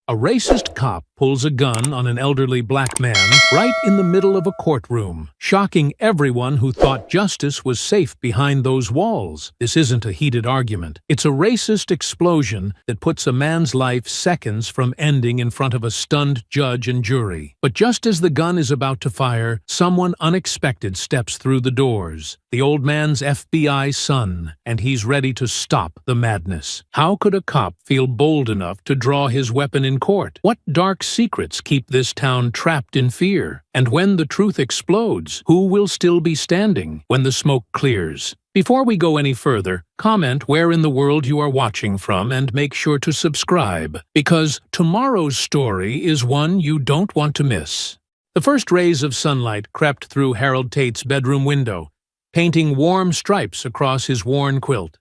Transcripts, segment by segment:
A racist cop pulls a gun on an elderly black man right in the middle of a courtroom, shocking everyone who thought justice was safe behind those walls. This isn't a heated argument. It's a racist explosion that puts a man's life seconds from ending in front of a stunned judge and jury. But just as the gun is about to fire, someone unexpected steps through the doors. The old man's FBI son, and he's ready to stop the madness. How could a cop feel bold enough to draw his weapon in court? What dark secrets keep this town trapped in fear? And when the truth explodes, who will still be standing when the smoke clears? Before we go any further, comment where in the world you are watching from and make sure to subscribe, because tomorrow's story is one you don't want to miss. The first rays of sunlight crept through Harold Tate's bedroom window, painting warm stripes across his worn quilt.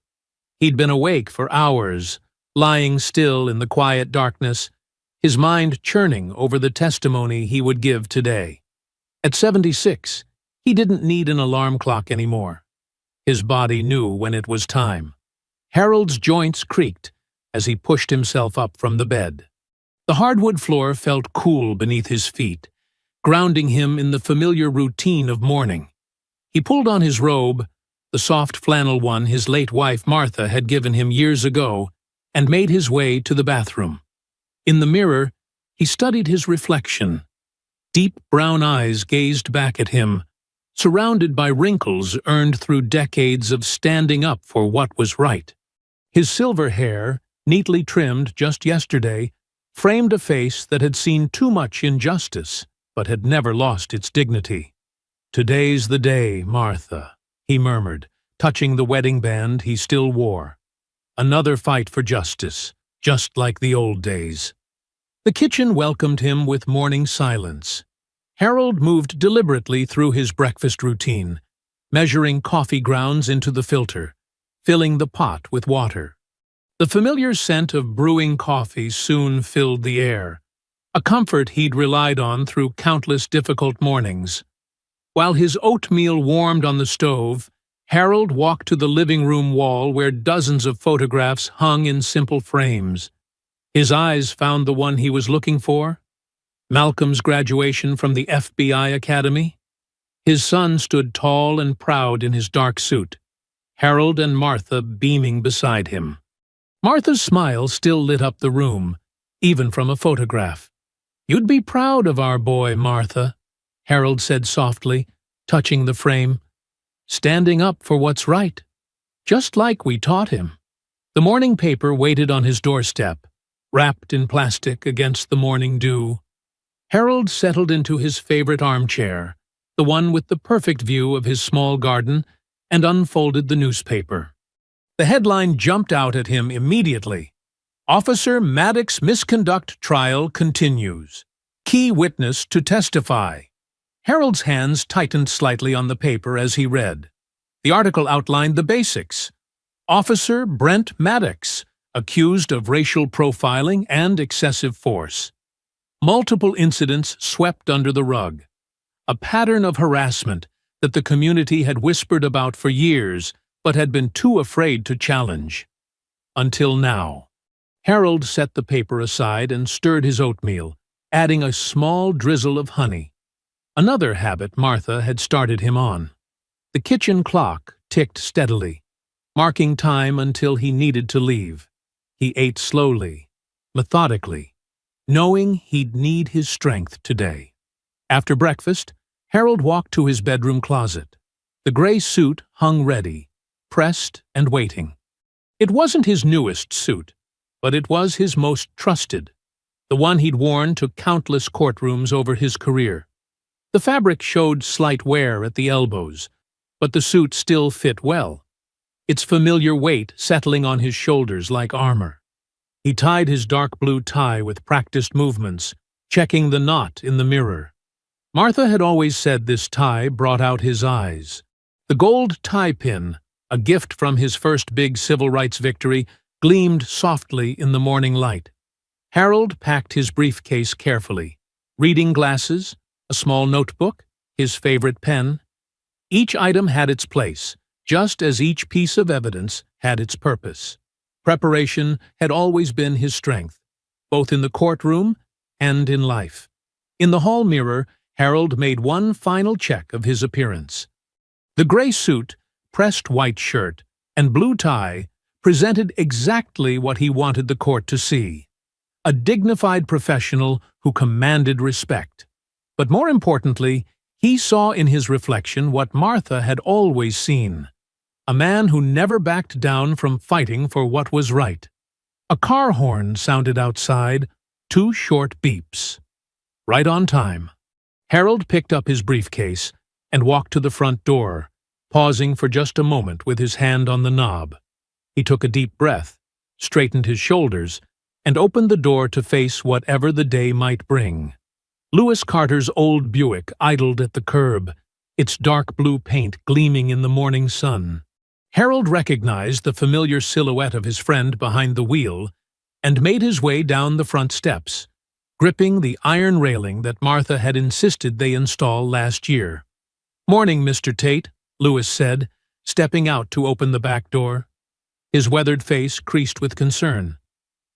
He'd been awake for hours, lying still in the quiet darkness, his mind churning over the testimony he would give today. At 76, he didn't need an alarm clock anymore. His body knew when it was time. Harold's joints creaked as he pushed himself up from the bed. The hardwood floor felt cool beneath his feet, grounding him in the familiar routine of morning. He pulled on his robe, the soft flannel one his late wife Martha had given him years ago, and made his way to the bathroom. In the mirror, he studied his reflection. Deep brown eyes gazed back at him, surrounded by wrinkles earned through decades of standing up for what was right. His silver hair, neatly trimmed just yesterday, framed a face that had seen too much injustice, but had never lost its dignity. "Today's the day, Martha," he murmured, touching the wedding band he still wore. "Another fight for justice, just like the old days." The kitchen welcomed him with morning silence. Harold moved deliberately through his breakfast routine, measuring coffee grounds into the filter, filling the pot with water. The familiar scent of brewing coffee soon filled the air, a comfort he'd relied on through countless difficult mornings. While his oatmeal warmed on the stove, Harold walked to the living room wall where dozens of photographs hung in simple frames. His eyes found the one he was looking for: Malcolm's graduation from the FBI Academy. His son stood tall and proud in his dark suit, Harold and Martha beaming beside him. Martha's smile still lit up the room, even from a photograph. "You'd be proud of our boy, Martha," Harold said softly, touching the frame. "Standing up for what's right, just like we taught him." The morning paper waited on his doorstep, wrapped in plastic against the morning dew. Harold settled into his favorite armchair, the one with the perfect view of his small garden, and unfolded the newspaper. The headline jumped out at him immediately. "Officer Maddox Misconduct Trial Continues. Key Witness to Testify." Harold's hands tightened slightly on the paper as he read. The article outlined the basics. Officer Brent Maddox, accused of racial profiling and excessive force. Multiple incidents swept under the rug. A pattern of harassment that the community had whispered about for years but had been too afraid to challenge. Until now. Harold set the paper aside and stirred his oatmeal, adding a small drizzle of honey. Another habit Martha had started him on. The kitchen clock ticked steadily, marking time until he needed to leave. He ate slowly, methodically, knowing he'd need his strength today. After breakfast, Harold walked to his bedroom closet. The gray suit hung ready, pressed and waiting. It wasn't his newest suit, but it was his most trusted, the one he'd worn to countless courtrooms over his career. The fabric showed slight wear at the elbows, but the suit still fit well, its familiar weight settling on his shoulders like armor. He tied his dark blue tie with practiced movements, checking the knot in the mirror. Martha had always said this tie brought out his eyes. The gold tie pin, a gift from his first big civil rights victory, gleamed softly in the morning light. Harold packed his briefcase carefully, reading glasses, a small notebook, his favorite pen. Each item had its place, just as each piece of evidence had its purpose. Preparation had always been his strength, both in the courtroom and in life. In the hall mirror, Harold made one final check of his appearance. The gray suit, pressed white shirt, and blue tie presented exactly what he wanted the court to see: a dignified professional who commanded respect. But more importantly, he saw in his reflection what Martha had always seen: a man who never backed down from fighting for what was right. A car horn sounded outside, 2 short beeps. Right on time. Harold picked up his briefcase and walked to the front door, pausing for just a moment with his hand on the knob. He took a deep breath, straightened his shoulders, and opened the door to face whatever the day might bring. Lewis Carter's old Buick idled at the curb, its dark blue paint gleaming in the morning sun. Harold recognized the familiar silhouette of his friend behind the wheel and made his way down the front steps, gripping the iron railing that Martha had insisted they install last year. "Morning, Mr. Tate," Lewis said, stepping out to open the back door. His weathered face creased with concern.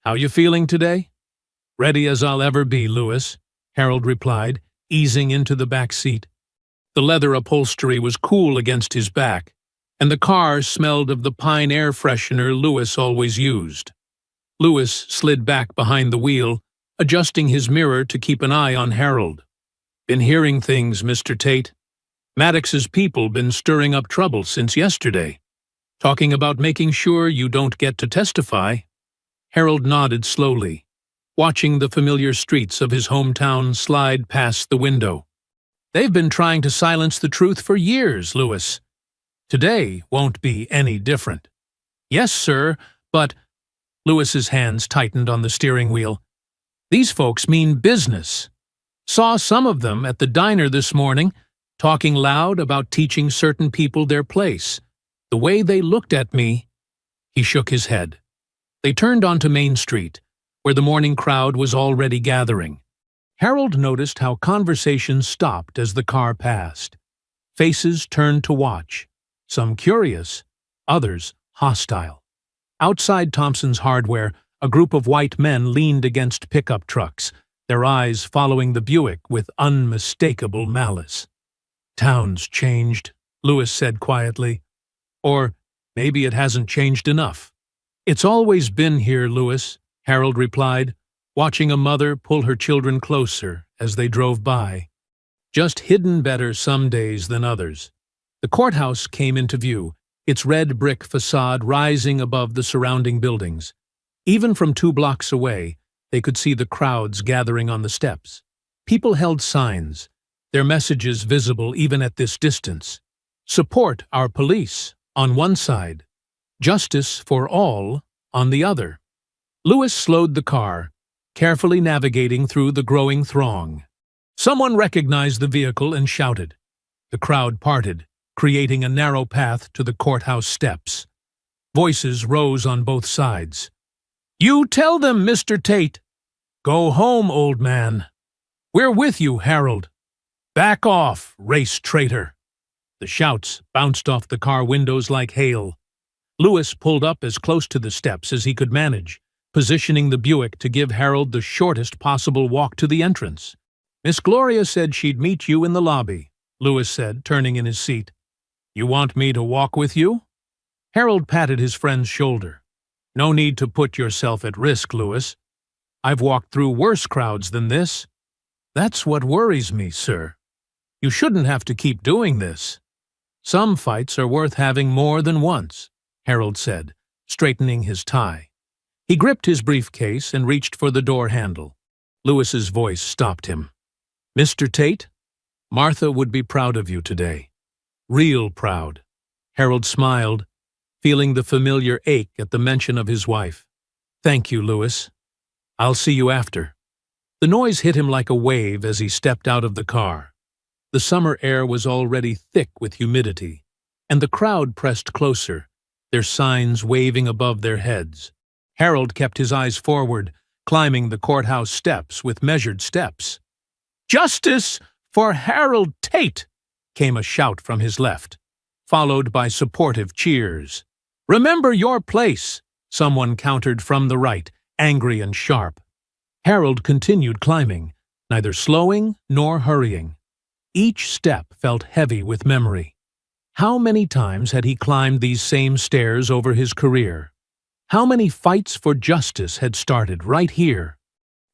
"How you feeling today?" "Ready as I'll ever be, Lewis," Harold replied, easing into the back seat. The leather upholstery was cool against his back, and the car smelled of the pine air freshener Lewis always used. Lewis slid back behind the wheel, adjusting his mirror to keep an eye on Harold. "Been hearing things, Mr. Tate. Maddox's people been stirring up trouble since yesterday, talking about making sure you don't get to testify." Harold nodded slowly, watching the familiar streets of his hometown slide past the window. "They've been trying to silence the truth for years, Lewis. Today won't be any different." "Yes, sir, but—" Lewis's hands tightened on the steering wheel. "These folks mean business. Saw some of them at the diner this morning, talking loud about teaching certain people their place. The way they looked at me—" He shook his head. They turned onto Main Street, where the morning crowd was already gathering. Harold noticed how conversation stopped as the car passed. Faces turned to watch, some curious, others hostile. Outside Thompson's Hardware, a group of white men leaned against pickup trucks, their eyes following the Buick with unmistakable malice. "Town's changed," Lewis said quietly. "Or maybe it hasn't changed enough." "It's always been here, Lewis," Harold replied, watching a mother pull her children closer as they drove by. "Just hidden better some days than others." The courthouse came into view, its red brick facade rising above the surrounding buildings. Even from 2 blocks away, they could see the crowds gathering on the steps. People held signs, their messages visible even at this distance. "Support our police," on one side, "Justice for all," on the other. Lewis slowed the car, carefully navigating through the growing throng. Someone recognized the vehicle and shouted. The crowd parted, creating a narrow path to the courthouse steps. Voices rose on both sides. "You tell them, Mr. Tate." "Go home, old man." "We're with you, Harold." "Back off, race traitor." The shouts bounced off the car windows like hail. Lewis pulled up as close to the steps as he could manage, positioning the Buick to give Harold the shortest possible walk to the entrance. "Miss Gloria said she'd meet you in the lobby," Lewis said, turning in his seat. "You want me to walk with you?" Harold patted his friend's shoulder. "No need to put yourself at risk, Lewis. I've walked through worse crowds than this." "That's what worries me, sir. You shouldn't have to keep doing this." "Some fights are worth having more than once," Harold said, straightening his tie. He gripped his briefcase and reached for the door handle. Lewis's voice stopped him. "Mr. Tate, Martha would be proud of you today. Real proud." Harold smiled, feeling the familiar ache at the mention of his wife. "Thank you, Lewis. I'll see you after." The noise hit him like a wave as he stepped out of the car. The summer air was already thick with humidity, and the crowd pressed closer, their signs waving above their heads. Harold kept his eyes forward, climbing the courthouse steps with measured steps. "Justice for Harold Tate!" came a shout from his left, followed by supportive cheers. "Remember your place," someone countered from the right, angry and sharp. Harold continued climbing, neither slowing nor hurrying. Each step felt heavy with memory. How many times had he climbed these same stairs over his career? How many fights for justice had started right here?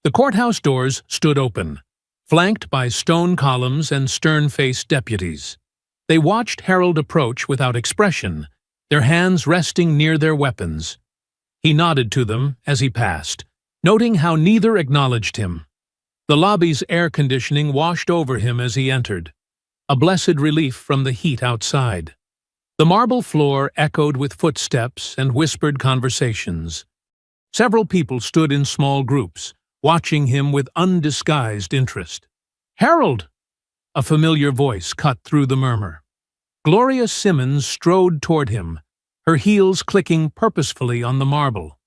The courthouse doors stood open, flanked by stone columns and stern-faced deputies. They watched Harold approach without expression, their hands resting near their weapons. He nodded to them as he passed, noting how neither acknowledged him. The lobby's air conditioning washed over him as he entered, a blessed relief from the heat outside. The marble floor echoed with footsteps and whispered conversations. Several people stood in small groups, watching him with undisguised interest. "Harold!" A familiar voice cut through the murmur. Gloria Simmons strode toward him, her heels clicking purposefully on the marble.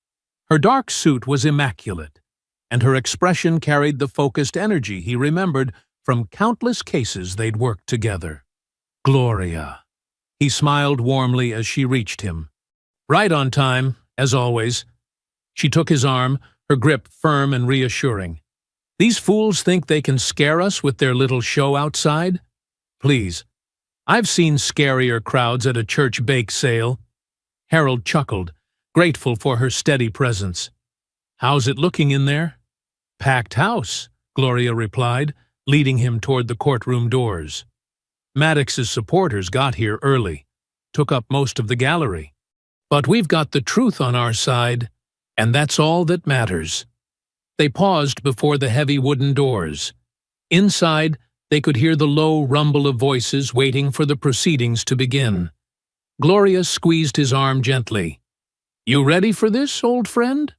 Her dark suit was immaculate, and her expression carried the focused energy he remembered from countless cases they'd worked together. Gloria. He smiled warmly as she reached him. Right on time, as always. She took his arm, her grip firm and reassuring. "These fools think they can scare us with their little show outside? Please. I've seen scarier crowds at a church bake sale." Harold chuckled, grateful for her steady presence. "How's it looking in there?" "Packed house," Gloria replied, leading him toward the courtroom doors. "Maddox's supporters got here early, took up most of the gallery. But we've got the truth on our side, and that's all that matters." They paused before the heavy wooden doors. Inside, they could hear the low rumble of voices waiting for the proceedings to begin. Gloria squeezed his arm gently. "You ready for this, old friend?"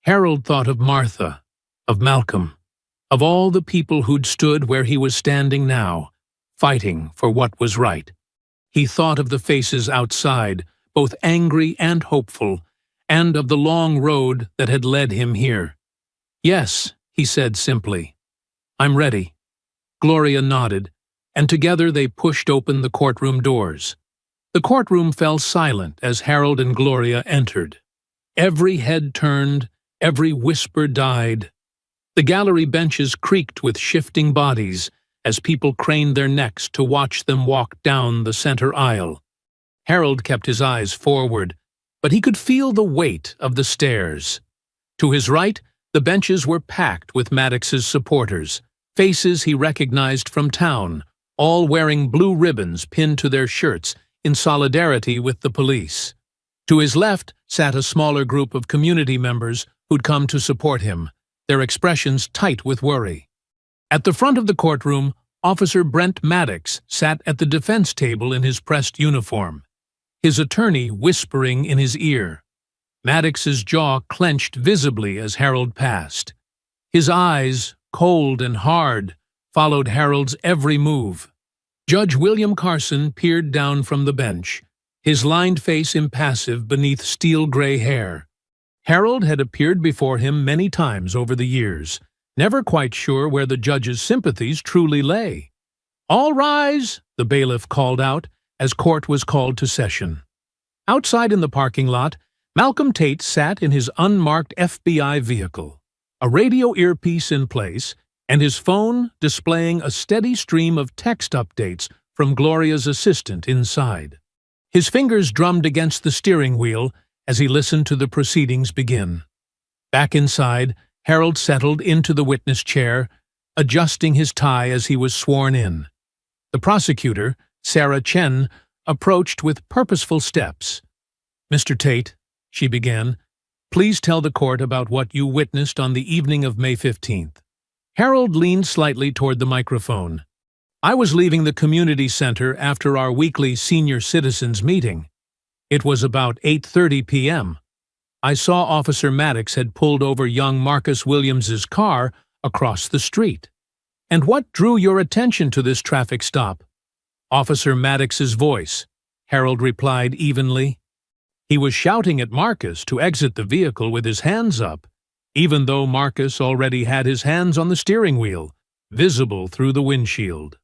Harold thought of Martha, of Malcolm, of all the people who'd stood where he was standing now, fighting for what was right. He thought of the faces outside, both angry and hopeful, and of the long road that had led him here. "Yes," he said simply. "I'm ready." Gloria nodded, and together they pushed open the courtroom doors. The courtroom fell silent as Harold and Gloria entered. Every head turned, every whisper died. The gallery benches creaked with shifting bodies as people craned their necks to watch them walk down the center aisle. Harold kept his eyes forward, but he could feel the weight of the stairs. To his right, the benches were packed with Maddox's supporters, faces he recognized from town, all wearing blue ribbons pinned to their shirts in solidarity with the police. To his left sat a smaller group of community members who'd come to support him, their expressions tight with worry. At the front of the courtroom, Officer Brent Maddox sat at the defense table in his pressed uniform, his attorney whispering in his ear. Maddox's jaw clenched visibly as Harold passed. His eyes, cold and hard, followed Harold's every move. Judge William Carson peered down from the bench, his lined face impassive beneath steel-gray hair. Harold had appeared before him many times over the years, never quite sure where the judge's sympathies truly lay. "All rise," the bailiff called out as court was called to session. Outside in the parking lot, Malcolm Tate sat in his unmarked FBI vehicle, a radio earpiece in place, and his phone displaying a steady stream of text updates from Gloria's assistant inside. His fingers drummed against the steering wheel as he listened to the proceedings begin. Back inside, Harold settled into the witness chair, adjusting his tie as he was sworn in. The prosecutor, Sarah Chen, approached with purposeful steps. "Mr. Tate," she began, "please tell the court about what you witnessed on the evening of May 15th. Harold leaned slightly toward the microphone. "I was leaving the community center after our weekly senior citizens meeting. It was about 8:30 p.m. I saw Officer Maddox had pulled over young Marcus Williams's car across the street. And what drew your attention to this traffic stop?" "Officer Maddox's voice," Harold replied evenly. He was shouting at Marcus to exit the vehicle with his hands up, even though Marcus already had his hands on the steering wheel, visible through the windshield.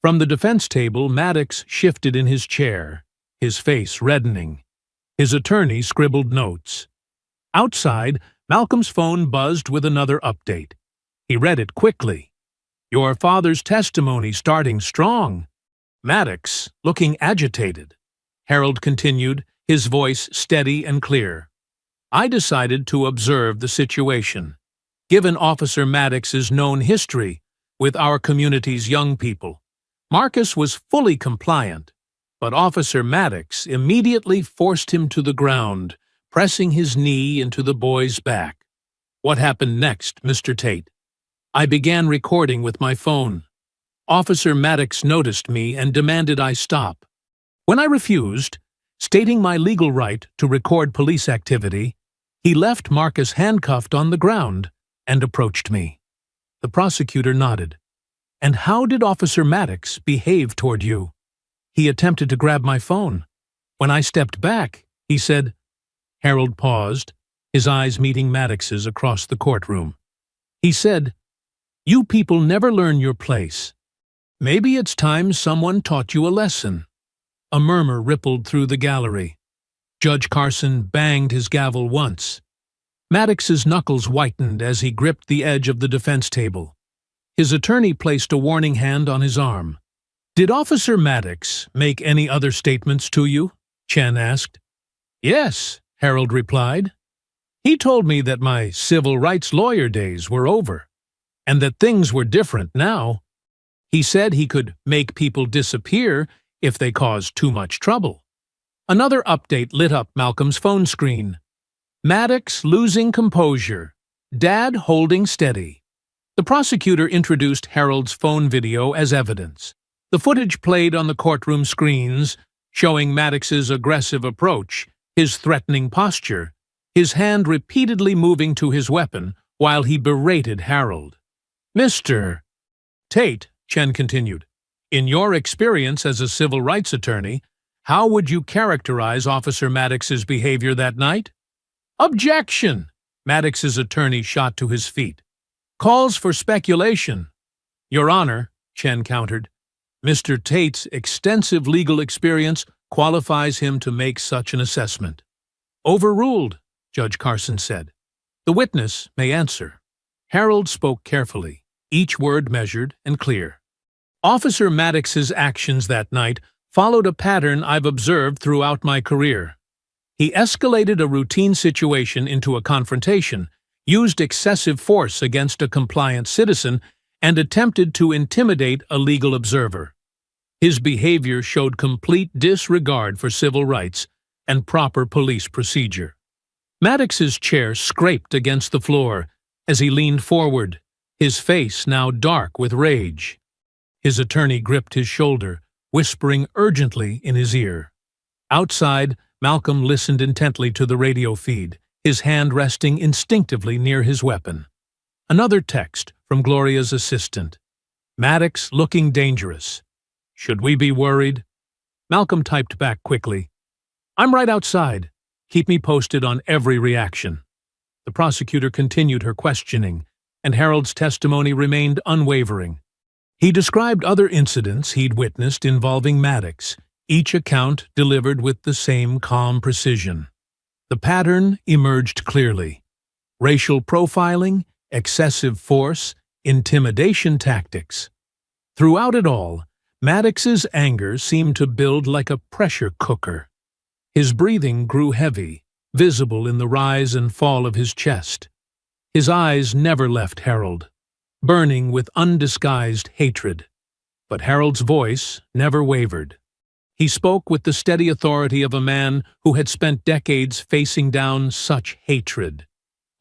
From the defense table, Maddox shifted in his chair, his face reddening. His attorney scribbled notes. Outside, Malcolm's phone buzzed with another update. He read it quickly. "Your father's testimony starting strong." Maddox, looking agitated. Harold continued, his voice steady and clear. "I decided to observe the situation. Given Officer Maddox's known history with our community's young people, Marcus was fully compliant, but Officer Maddox immediately forced him to the ground, pressing his knee into the boy's back. What happened next, Mr. Tate? I began recording with my phone. Officer Maddox noticed me and demanded I stop. When I refused, stating my legal right to record police activity, he left Marcus handcuffed on the ground and approached me. The prosecutor nodded. And how did Officer Maddox behave toward you? He attempted to grab my phone. When I stepped back, he said. Harold paused, his eyes meeting Maddox's across the courtroom. He said, "You people never learn your place. Maybe it's time someone taught you a lesson." A murmur rippled through the gallery. Judge Carson banged his gavel once. Maddox's knuckles whitened as he gripped the edge of the defense table. His attorney placed a warning hand on his arm. "Did Officer Maddox make any other statements to you?" Chen asked. "Yes," Harold replied. "He told me that my civil rights lawyer days were over, and that things were different now. He said he could make people disappear if they caused too much trouble." Another update lit up Malcolm's phone screen. Maddox losing composure. Dad holding steady. The prosecutor introduced Harold's phone video as evidence. The footage played on the courtroom screens, showing Maddox's aggressive approach, his threatening posture, his hand repeatedly moving to his weapon while he berated Harold. "Mr. Tate," Chen continued, "in your experience as a civil rights attorney, how would you characterize Officer Maddox's behavior that night?" "Objection!" Maddox's attorney shot to his feet. "Calls for speculation." "Your Honor," Chen countered, "Mr. Tate's extensive legal experience qualifies him to make such an assessment." "Overruled," Judge Carson said. "The witness may answer." Harold spoke carefully, each word measured and clear. "Officer Maddox's actions that night followed a pattern I've observed throughout my career. He escalated a routine situation into a confrontation, used excessive force against a compliant citizen, and attempted to intimidate a legal observer. His behavior showed complete disregard for civil rights and proper police procedure." Maddox's chair scraped against the floor as he leaned forward, his face now dark with rage. His attorney gripped his shoulder, whispering urgently in his ear. Outside, Malcolm listened intently to the radio feed, his hand resting instinctively near his weapon. Another text from Gloria's assistant. "Maddox looking dangerous. Should we be worried?" Malcolm typed back quickly. "I'm right outside. Keep me posted on every reaction." The prosecutor continued her questioning, and Harold's testimony remained unwavering. He described other incidents he'd witnessed involving Maddox, each account delivered with the same calm precision. The pattern emerged clearly. Racial profiling, excessive force, intimidation tactics. Throughout it all, Maddox's anger seemed to build like a pressure cooker. His breathing grew heavy, visible in the rise and fall of his chest. His eyes never left Harold, burning with undisguised hatred. But Harold's voice never wavered. He spoke with the steady authority of a man who had spent decades facing down such hatred,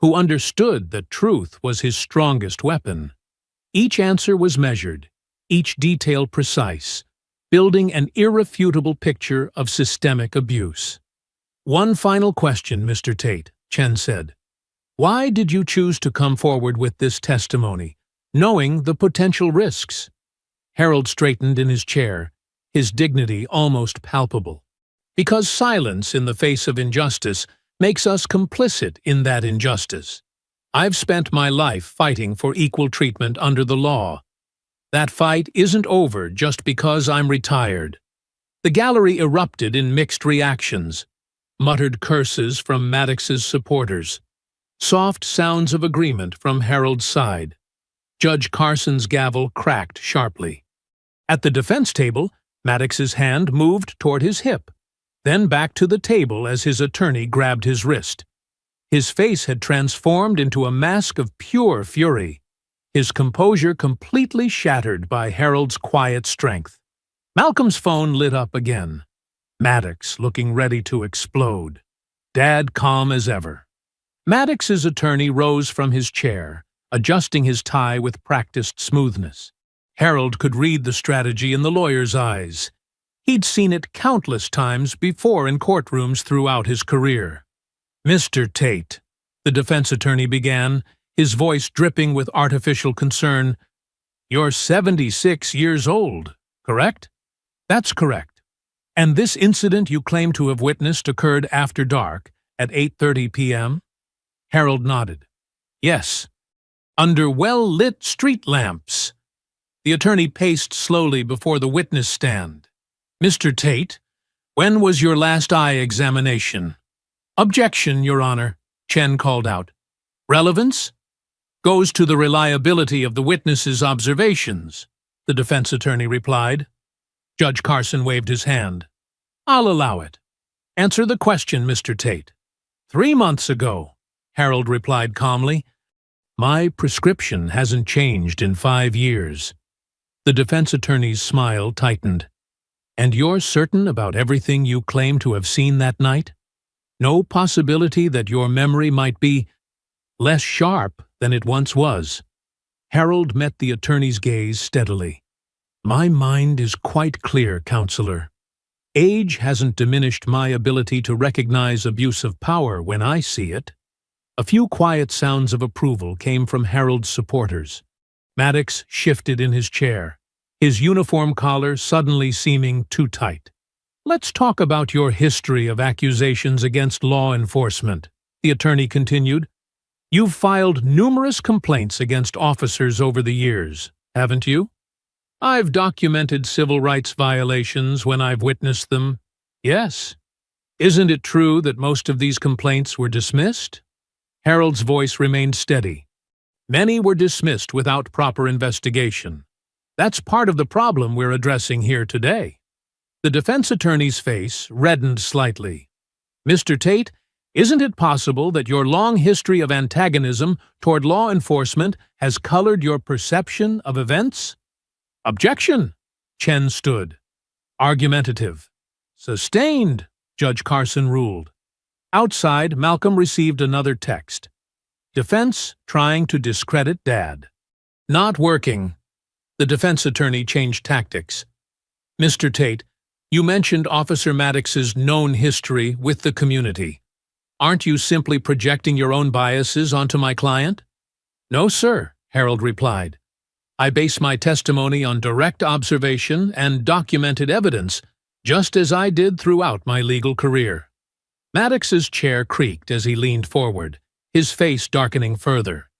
who understood that truth was his strongest weapon. Each answer was measured, each detail precise, building an irrefutable picture of systemic abuse. "One final question, Mr. Tate," Chen said. "Why did you choose to come forward with this testimony, knowing the potential risks?" Harold straightened in his chair, his dignity almost palpable. "Because silence in the face of injustice makes us complicit in that injustice. I've spent my life fighting for equal treatment under the law. That fight isn't over just because I'm retired." The gallery erupted in mixed reactions, muttered curses from Maddox's supporters. Soft sounds of agreement from Harold's side. Judge Carson's gavel cracked sharply. At the defense table, Maddox's hand moved toward his hip, then back to the table as his attorney grabbed his wrist. His face had transformed into a mask of pure fury, his composure completely shattered by Harold's quiet strength. Malcolm's phone lit up again. Maddox looking ready to explode. Dad calm as ever. Maddox's attorney rose from his chair, adjusting his tie with practiced smoothness. Harold could read the strategy in the lawyer's eyes. He'd seen it countless times before in courtrooms throughout his career. "Mr. Tate," the defense attorney began, his voice dripping with artificial concern, "you're 76 years old, correct?" "That's correct. And this incident you claim to have witnessed occurred after dark, at 8:30 p.m.? Harold nodded. "Yes. Under well-lit street lamps." The attorney paced slowly before the witness stand. "Mr. Tate, when was your last eye examination?" "Objection, Your Honor," Chen called out. "Relevance?" "Goes to the reliability of the witness's observations," the defense attorney replied. Judge Carson waved his hand. "I'll allow it. Answer the question, Mr. Tate." 3 months ago, Harold replied calmly. "My prescription hasn't changed in 5 years. The defense attorney's smile tightened. "And you're certain about everything you claim to have seen that night? No possibility that your memory might be less sharp than it once was?" Harold met the attorney's gaze steadily. "My mind is quite clear, Counselor. Age hasn't diminished my ability to recognize abuse of power when I see it." A few quiet sounds of approval came from Harold's supporters. Maddox shifted in his chair, his uniform collar suddenly seeming too tight. "Let's talk about your history of accusations against law enforcement," the attorney continued. "You've filed numerous complaints against officers over the years, haven't you?" "I've documented civil rights violations when I've witnessed them, yes." "Isn't it true that most of these complaints were dismissed?" Harold's voice remained steady. "Many were dismissed without proper investigation. That's part of the problem we're addressing here today." The defense attorney's face reddened slightly. "Mr. Tate, isn't it possible that your long history of antagonism toward law enforcement has colored your perception of events?" "Objection!" Chen stood. Argumentative. "Sustained," Judge Carson ruled. Outside, Malcolm received another text. "Defense trying to discredit Dad." "Not working." The defense attorney changed tactics. "Mr. Tate, you mentioned Officer Maddox's known history with the community. Aren't you simply projecting your own biases onto my client?" "No, sir," Harold replied. "I base my testimony on direct observation and documented evidence, just as I did throughout my legal career." Maddox's chair creaked as he leaned forward, his face darkening further.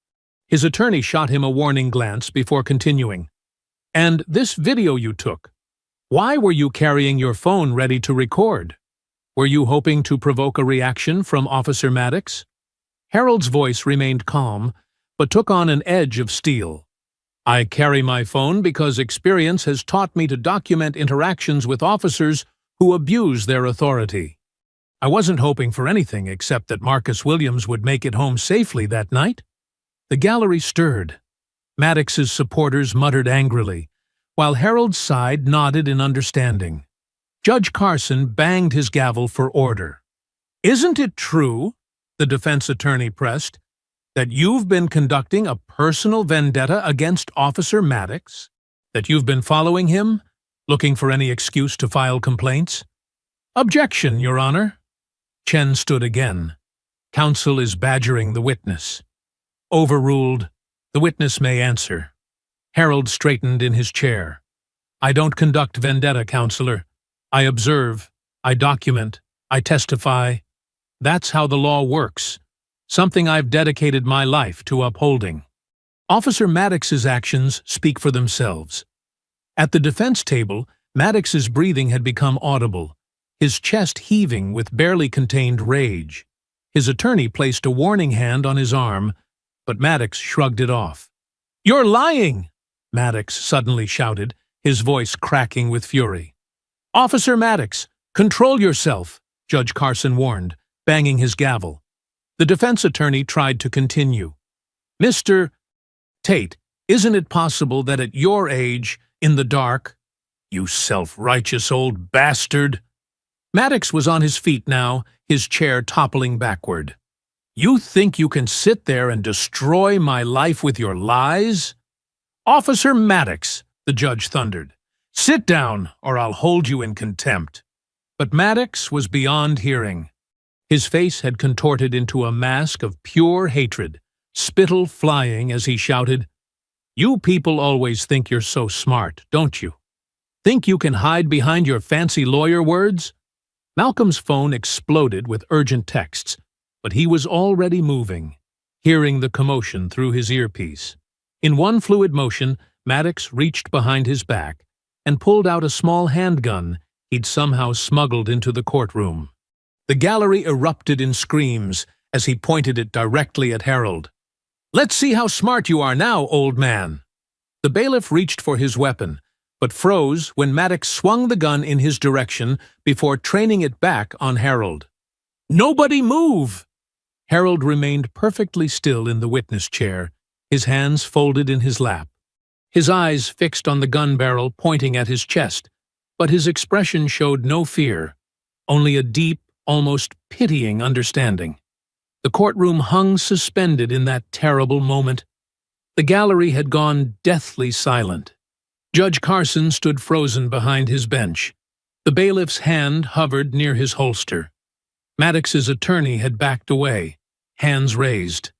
His attorney shot him a warning glance before continuing. "And this video you took, why were you carrying your phone ready to record? Were you hoping to provoke a reaction from Officer Maddox?" Harold's voice remained calm, but took on an edge of steel. "I carry my phone because experience has taught me to document interactions with officers who abuse their authority. I wasn't hoping for anything except that Marcus Williams would make it home safely that night." The gallery stirred. Maddox's supporters muttered angrily, while Harold's side nodded in understanding. Judge Carson banged his gavel for order. "Isn't it true," the defense attorney pressed, "that you've been conducting a personal vendetta against Officer Maddox? That you've been following him, looking for any excuse to file complaints?" "Objection, Your Honor." Chen stood again. "Counsel is badgering the witness." "Overruled. The witness may answer." Harold straightened in his chair. "I don't conduct vendetta, Counselor. I observe, I document, I testify. That's how the law works, something I've dedicated my life to upholding." Officer Maddox's actions speak for themselves. At the defense table, Maddox's breathing had become audible, his chest heaving with barely contained rage. His attorney placed a warning hand on his arm, but Maddox shrugged it off. "You're lying!" Maddox suddenly shouted, his voice cracking with fury. "Officer Maddox, control yourself," Judge Carson warned, banging his gavel. The defense attorney tried to continue. "Mr. Tate, isn't it possible that at your age, in the dark—" "You self-righteous old bastard!" Maddox was on his feet now, his chair toppling backward. "You think you can sit there and destroy my life with your lies?" "Officer Maddox," the judge thundered, "sit down or I'll hold you in contempt." But Maddox was beyond hearing. His face had contorted into a mask of pure hatred, spittle flying as he shouted, "You people always think you're so smart, don't you? Think you can hide behind your fancy lawyer words?" Malcolm's phone exploded with urgent texts, but he was already moving, hearing the commotion through his earpiece. In one fluid motion, Maddox reached behind his back and pulled out a small handgun he'd somehow smuggled into the courtroom. The gallery erupted in screams as he pointed it directly at Harold. "Let's see how smart you are now, old man." The bailiff reached for his weapon, but froze when Maddox swung the gun in his direction before training it back on Harold. "Nobody move!" Harold remained perfectly still in the witness chair, his hands folded in his lap. His eyes fixed on the gun barrel pointing at his chest, but his expression showed no fear, only a deep, almost pitying understanding. The courtroom hung suspended in that terrible moment. The gallery had gone deathly silent. Judge Carson stood frozen behind his bench. The bailiff's hand hovered near his holster. Maddox's attorney had backed away, hands raised.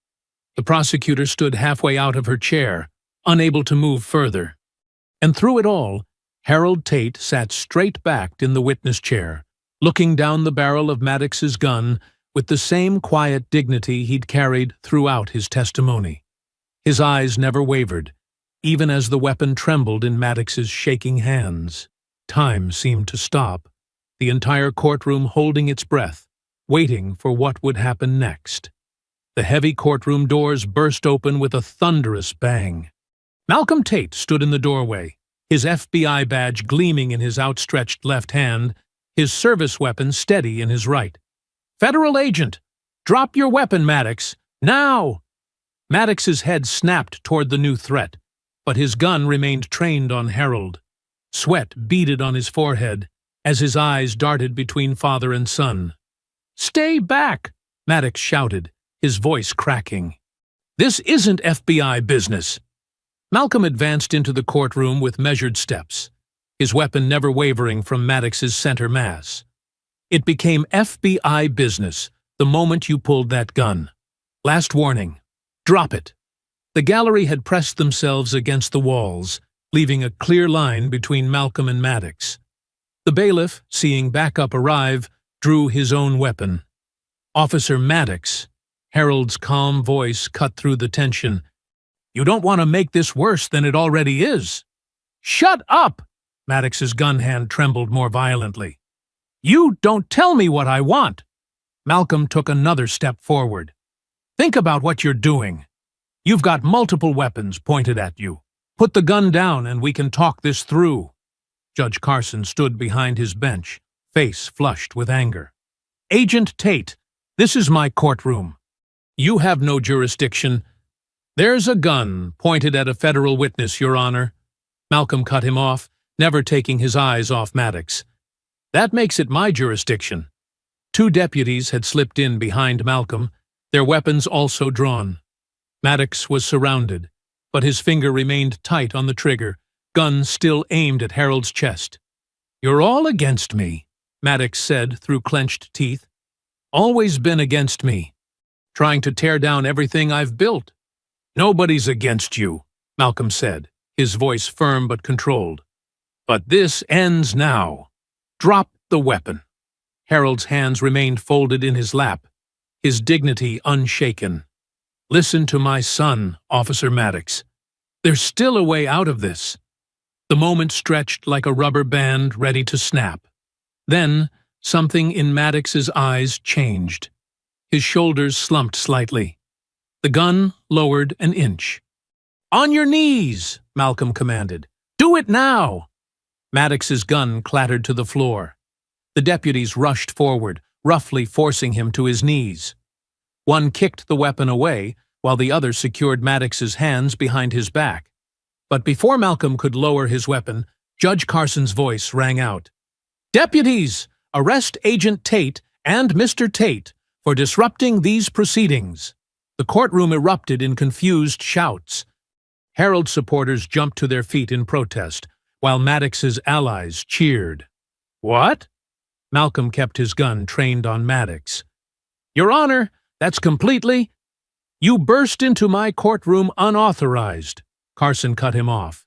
The prosecutor stood halfway out of her chair, unable to move further. And through it all, Harold Tate sat straight-backed in the witness chair, looking down the barrel of Maddox's gun with the same quiet dignity he'd carried throughout his testimony. His eyes never wavered, even as the weapon trembled in Maddox's shaking hands. Time seemed to stop, the entire courtroom holding its breath, waiting for what would happen next. The heavy courtroom doors burst open with a thunderous bang. Malcolm Tate stood in the doorway, his FBI badge gleaming in his outstretched left hand, his service weapon steady in his right. "Federal agent! Drop your weapon, Maddox! Now!" Maddox's head snapped toward the new threat, but his gun remained trained on Harold. Sweat beaded on his forehead as his eyes darted between father and son. "Stay back!" Maddox shouted, his voice cracking. "This isn't FBI business." Malcolm advanced into the courtroom with measured steps, his weapon never wavering from Maddox's center mass. "It became FBI business the moment you pulled that gun. Last warning. Drop it." The gallery had pressed themselves against the walls, leaving a clear line between Malcolm and Maddox. The bailiff, seeing backup arrive, drew his own weapon. "Officer Maddox," Harold's calm voice cut through the tension, "you don't want to make this worse than it already is." "Shut up!" Maddox's gun hand trembled more violently. "You don't tell me what I want." Malcolm took another step forward. "Think about what you're doing. You've got multiple weapons pointed at you. Put the gun down and we can talk this through." Judge Carson stood behind his bench, face flushed with anger. "Agent Tate, this is my courtroom. You have no jurisdiction." "There's a gun pointed at a federal witness, Your Honor." Malcolm cut him off, never taking his eyes off Maddox. "That makes it my jurisdiction." Two deputies had slipped in behind Malcolm, their weapons also drawn. Maddox was surrounded, but his finger remained tight on the trigger, gun still aimed at Harold's chest. "You're all against me," Maddox said through clenched teeth. "Always been against me, trying to tear down everything I've built." "Nobody's against you," Malcolm said, his voice firm but controlled. "But this ends now. Drop the weapon." Harold's hands remained folded in his lap, his dignity unshaken. "Listen to my son, Officer Maddox. There's still a way out of this." The moment stretched like a rubber band ready to snap. Then something in Maddox's eyes changed. His shoulders slumped slightly. The gun lowered an inch. "On your knees!" Malcolm commanded. "Do it now!" Maddox's gun clattered to the floor. The deputies rushed forward, roughly forcing him to his knees. One kicked the weapon away, while the other secured Maddox's hands behind his back. But before Malcolm could lower his weapon, Judge Carson's voice rang out. "Deputies, arrest Agent Tate and Mr. Tate for disrupting these proceedings." The courtroom erupted in confused shouts. Harold supporters jumped to their feet in protest, while Maddox's allies cheered. "What?" Malcolm kept his gun trained on Maddox. "Your Honor, that's completely—" "You burst into my courtroom unauthorized," Carson cut him off,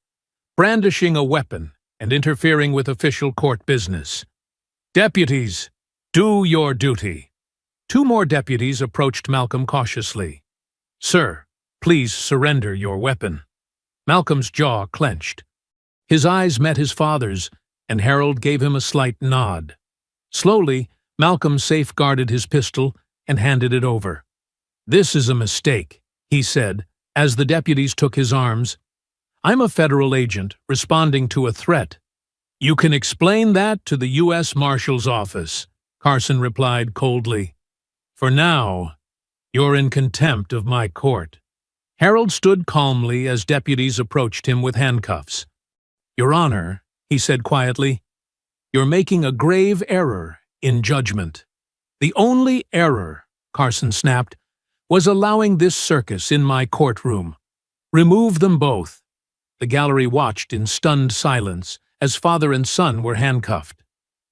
"brandishing a weapon and interfering with official court business. Deputies, do your duty." Two more deputies approached Malcolm cautiously. "Sir, please surrender your weapon." Malcolm's jaw clenched. His eyes met his father's, and Harold gave him a slight nod. Slowly, Malcolm safeguarded his pistol and handed it over. "This is a mistake," he said, as the deputies took his arms. "I'm a federal agent responding to a threat." "You can explain that to the U.S. Marshal's office," Carson replied coldly. "For now, you're in contempt of my court." Harold stood calmly as deputies approached him with handcuffs. "Your Honor," he said quietly, "you're making a grave error in judgment." "The only error," Carson snapped, "was allowing this circus in my courtroom. Remove them both." The gallery watched in stunned silence as father and son were handcuffed.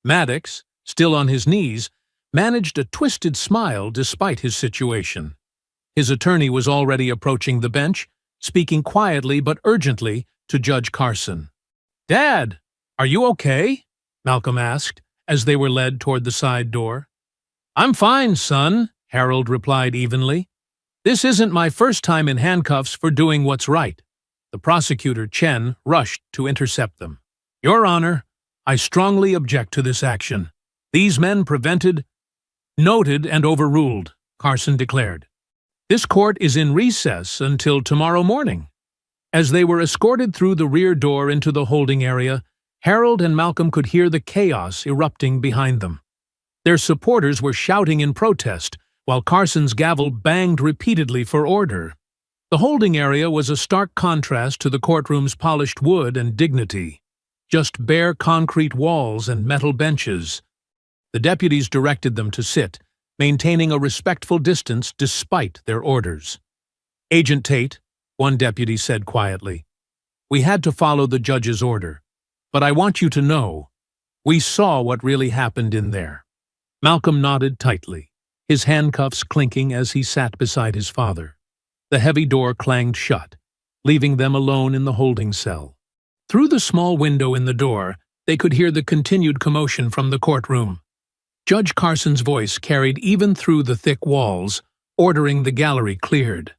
Maddox, still on his knees, managed a twisted smile despite his situation. His attorney was already approaching the bench, speaking quietly but urgently to Judge Carson. "Dad, are you okay?" Malcolm asked, as they were led toward the side door. "I'm fine, son," Harold replied evenly. "This isn't my first time in handcuffs for doing what's right." The prosecutor, Chen, rushed to intercept them. "Your Honor, I strongly object to this action. These men prevented—" "Noted and overruled," Carson declared. "This court is in recess until tomorrow morning." As they were escorted through the rear door into the holding area, Harold and Malcolm could hear the chaos erupting behind them. Their supporters were shouting in protest, while Carson's gavel banged repeatedly for order. The holding area was a stark contrast to the courtroom's polished wood and dignity. Just bare concrete walls and metal benches. The deputies directed them to sit, maintaining a respectful distance despite their orders. "Agent Tate," one deputy said quietly, "we had to follow the judge's order, but I want you to know, we saw what really happened in there." Malcolm nodded tightly, his handcuffs clinking as he sat beside his father. The heavy door clanged shut, leaving them alone in the holding cell. Through the small window in the door, they could hear the continued commotion from the courtroom. Judge Carson's voice carried even through the thick walls, ordering the gallery cleared.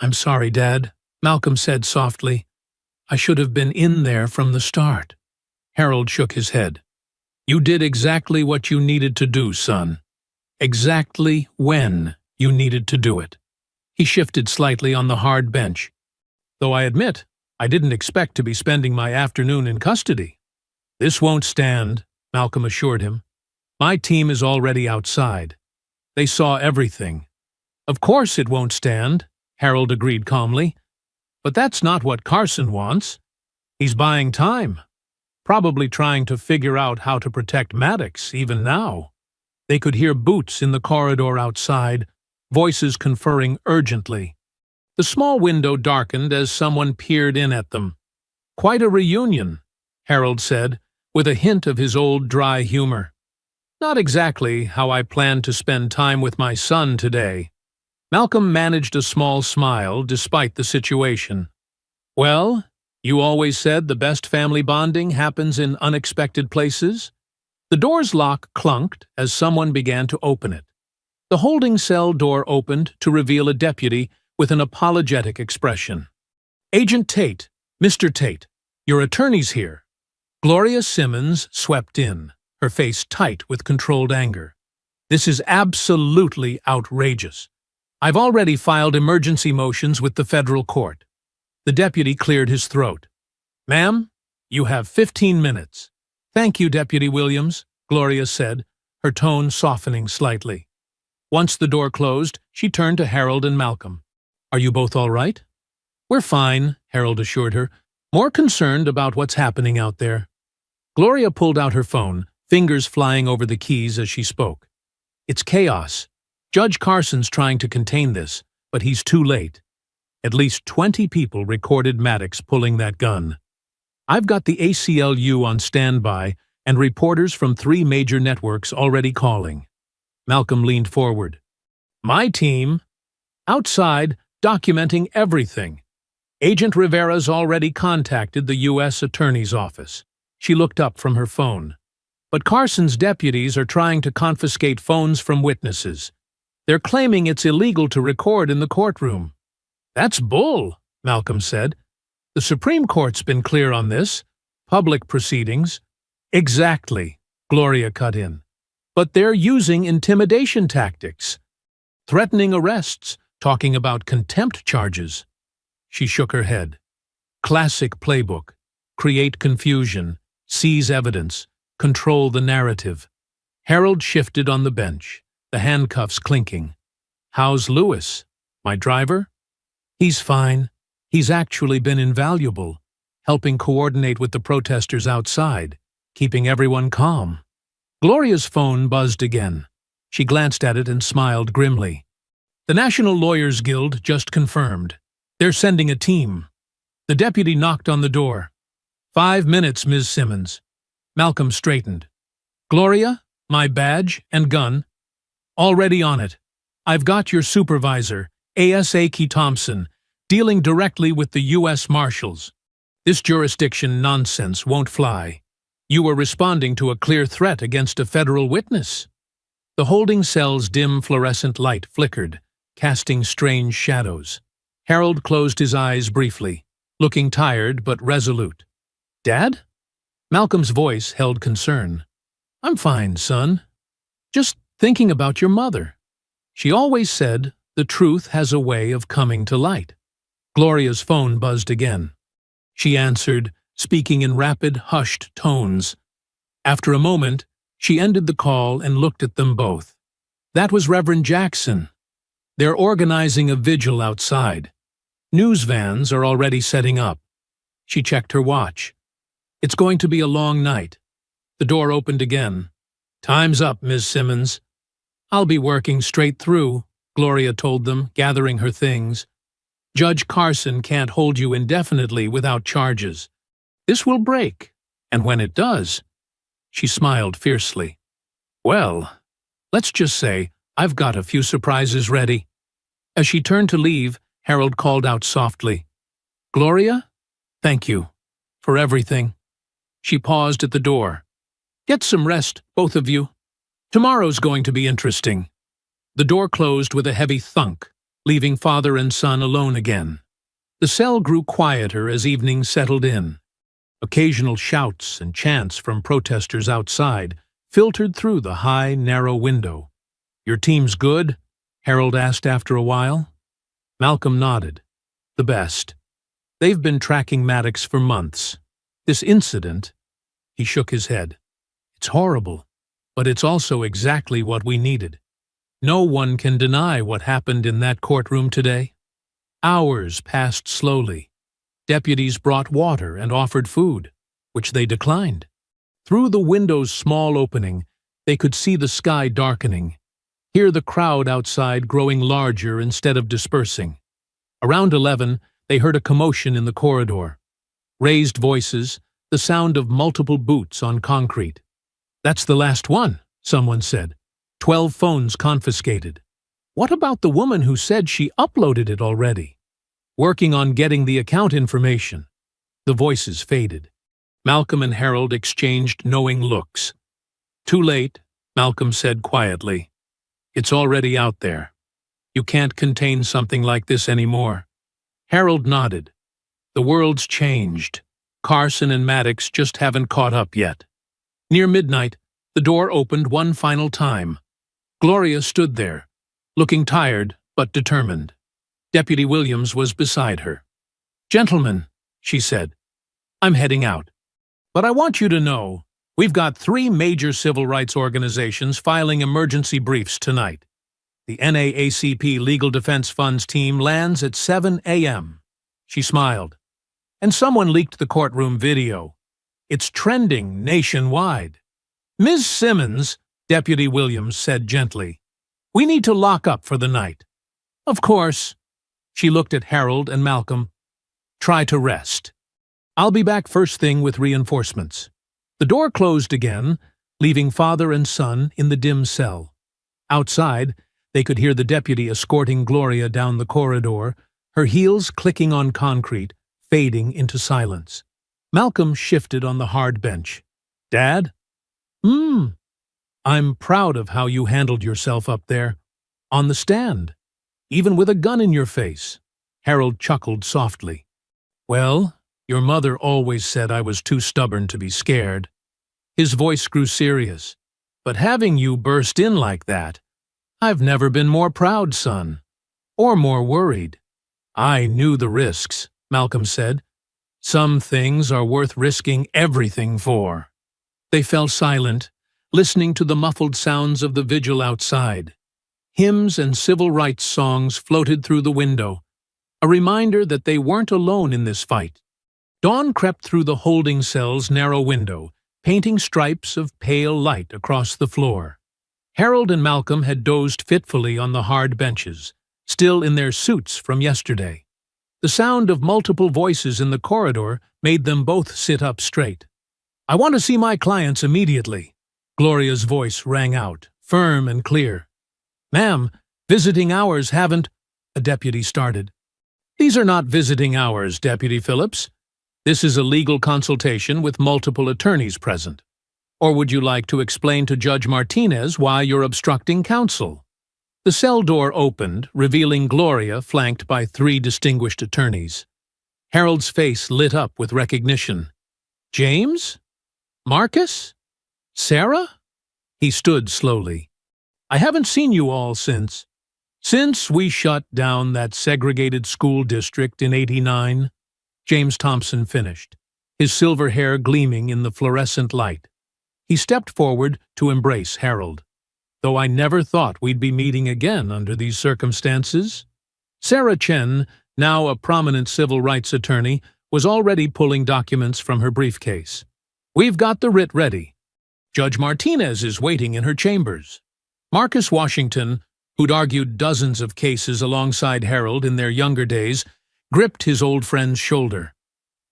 "I'm sorry, Dad," Malcolm said softly. "I should have been in there from the start." Harold shook his head. "You did exactly what you needed to do, son. Exactly when you needed to do it." He shifted slightly on the hard bench. "Though I admit, I didn't expect to be spending my afternoon in custody." "This won't stand," Malcolm assured him. "My team is already outside. They saw everything." "Of course it won't stand," Harold agreed calmly. "But that's not what Carson wants. He's buying time. Probably trying to figure out how to protect Maddox even now." They could hear boots in the corridor outside, voices conferring urgently. The small window darkened as someone peered in at them. "Quite a reunion," Harold said, with a hint of his old dry humor. "Not exactly how I planned to spend time with my son today." Malcolm managed a small smile despite the situation. "Well, you always said the best family bonding happens in unexpected places." The door's lock clunked as someone began to open it. The holding cell door opened to reveal a deputy with an apologetic expression. "Agent Tate, Mr. Tate, your attorney's here." Gloria Simmons swept in, her face tight with controlled anger. This is absolutely outrageous. I've already filed emergency motions with the federal court. The deputy cleared his throat. Ma'am, you have 15 minutes. Thank you, Deputy Williams, Gloria said, her tone softening slightly. Once the door closed, she turned to Harold and Malcolm. Are you both all right? We're fine, Harold assured her, more concerned about what's happening out there. Gloria pulled out her phone, fingers flying over the keys as she spoke. It's chaos. Judge Carson's trying to contain this, but he's too late. At least 20 people recorded Maddox pulling that gun. I've got the ACLU on standby and reporters from 3 major networks already calling. Malcolm leaned forward. My team? Outside, documenting everything. Agent Rivera's already contacted the U.S. Attorney's Office. She looked up from her phone. But Carson's deputies are trying to confiscate phones from witnesses. They're claiming it's illegal to record in the courtroom. That's bull, Malcolm said. The Supreme Court's been clear on this. Public proceedings. Exactly, Gloria cut in. But they're using intimidation tactics. Threatening arrests, talking about contempt charges. She shook her head. Classic playbook. Create confusion, seize evidence, control the narrative. Harold shifted on the bench, the handcuffs clinking. How's Lewis? My driver? He's fine. He's actually been invaluable, helping coordinate with the protesters outside, keeping everyone calm. Gloria's phone buzzed again. She glanced at it and smiled grimly. The National Lawyers Guild just confirmed. They're sending a team. The deputy knocked on the door. 5 minutes, Ms. Simmons. Malcolm straightened. Gloria, my badge and gun. Already on it. I've got your supervisor, A.S.A. Key Thompson, dealing directly with the U.S. Marshals. This jurisdiction nonsense won't fly. You were responding to a clear threat against a federal witness. The holding cell's dim fluorescent light flickered, casting strange shadows. Harold closed his eyes briefly, looking tired but resolute. Dad? Malcolm's voice held concern. I'm fine, son. Just thinking about your mother. She always said the truth has a way of coming to light. Gloria's phone buzzed again. She answered, speaking in rapid, hushed tones. After a moment, she ended the call and looked at them both. That was Reverend Jackson. They're organizing a vigil outside. News vans are already setting up. She checked her watch. It's going to be a long night. The door opened again. Time's up, Ms. Simmons. I'll be working straight through, Gloria told them, gathering her things. Judge Carson can't hold you indefinitely without charges. This will break, and when it does, she smiled fiercely. Well, let's just say I've got a few surprises ready. As she turned to leave, Harold called out softly, Gloria, thank you for everything. She paused at the door. Get some rest, both of you. Tomorrow's going to be interesting. The door closed with a heavy thunk, leaving father and son alone again. The cell grew quieter as evening settled in. Occasional shouts and chants from protesters outside filtered through the high, narrow window. Your team's good? Harold asked after a while. Malcolm nodded. The best. They've been tracking Maddox for months. This incident, he shook his head. It's horrible, but it's also exactly what we needed. No one can deny what happened in that courtroom today. Hours passed slowly. Deputies brought water and offered food, which they declined. Through the window's small opening, they could see the sky darkening, hear the crowd outside growing larger instead of dispersing. Around 11, they heard a commotion in the corridor. Raised voices, the sound of multiple boots on concrete. That's the last one, someone said. 12 phones confiscated. What about the woman who said she uploaded it already? Working on getting the account information. The voices faded. Malcolm and Harold exchanged knowing looks. Too late, Malcolm said quietly. It's already out there. You can't contain something like this anymore. Harold nodded. The world's changed. Carson and Maddox just haven't caught up yet. Near midnight, the door opened one final time. Gloria stood there, looking tired but determined. Deputy Williams was beside her. "Gentlemen," she said, "I'm heading out. But I want you to know, we've got 3 major civil rights organizations filing emergency briefs tonight. The NAACP Legal Defense Fund's team lands at 7 a.m. She smiled. "And someone leaked the courtroom video. It's trending nationwide." "Ms. Simmons," Deputy Williams said gently, "we need to lock up for the night." "Of course." She looked at Harold and Malcolm. "Try to rest. I'll be back first thing with reinforcements." The door closed again, leaving father and son in the dim cell. Outside, they could hear the deputy escorting Gloria down the corridor, her heels clicking on concrete, fading into silence. Malcolm shifted on the hard bench. "Dad?" "I'm proud of how you handled yourself up there. On the stand. Even with a gun in your face." Harold chuckled softly. "Well, your mother always said I was too stubborn to be scared." His voice grew serious. "But having you burst in like that, I've never been more proud, son. Or more worried." "I knew the risks," Malcolm said. "Some things are worth risking everything for." They fell silent, listening to the muffled sounds of the vigil outside. Hymns and civil rights songs floated through the window, a reminder that they weren't alone in this fight. Dawn crept through the holding cell's narrow window, painting stripes of pale light across the floor. Harold and Malcolm had dozed fitfully on the hard benches, still in their suits from yesterday. The sound of multiple voices in the corridor made them both sit up straight. "I want to see my clients immediately," Gloria's voice rang out, firm and clear. "Ma'am, visiting hours haven't—" a deputy started. "These are not visiting hours, Deputy Phillips. This is a legal consultation with multiple attorneys present. Or would you like to explain to Judge Martinez why you're obstructing counsel?" The cell door opened, revealing Gloria flanked by 3 distinguished attorneys. Harold's face lit up with recognition. "James? Marcus? Sarah?" He stood slowly. "I haven't seen you all since we shut down that segregated school district in '89, James Thompson finished, his silver hair gleaming in the fluorescent light. He stepped forward to embrace Harold. "Though I never thought we'd be meeting again under these circumstances." Sarah Chen, now a prominent civil rights attorney, was already pulling documents from her briefcase. "We've got the writ ready. Judge Martinez is waiting in her chambers." Marcus Washington, who'd argued dozens of cases alongside Harold in their younger days, gripped his old friend's shoulder.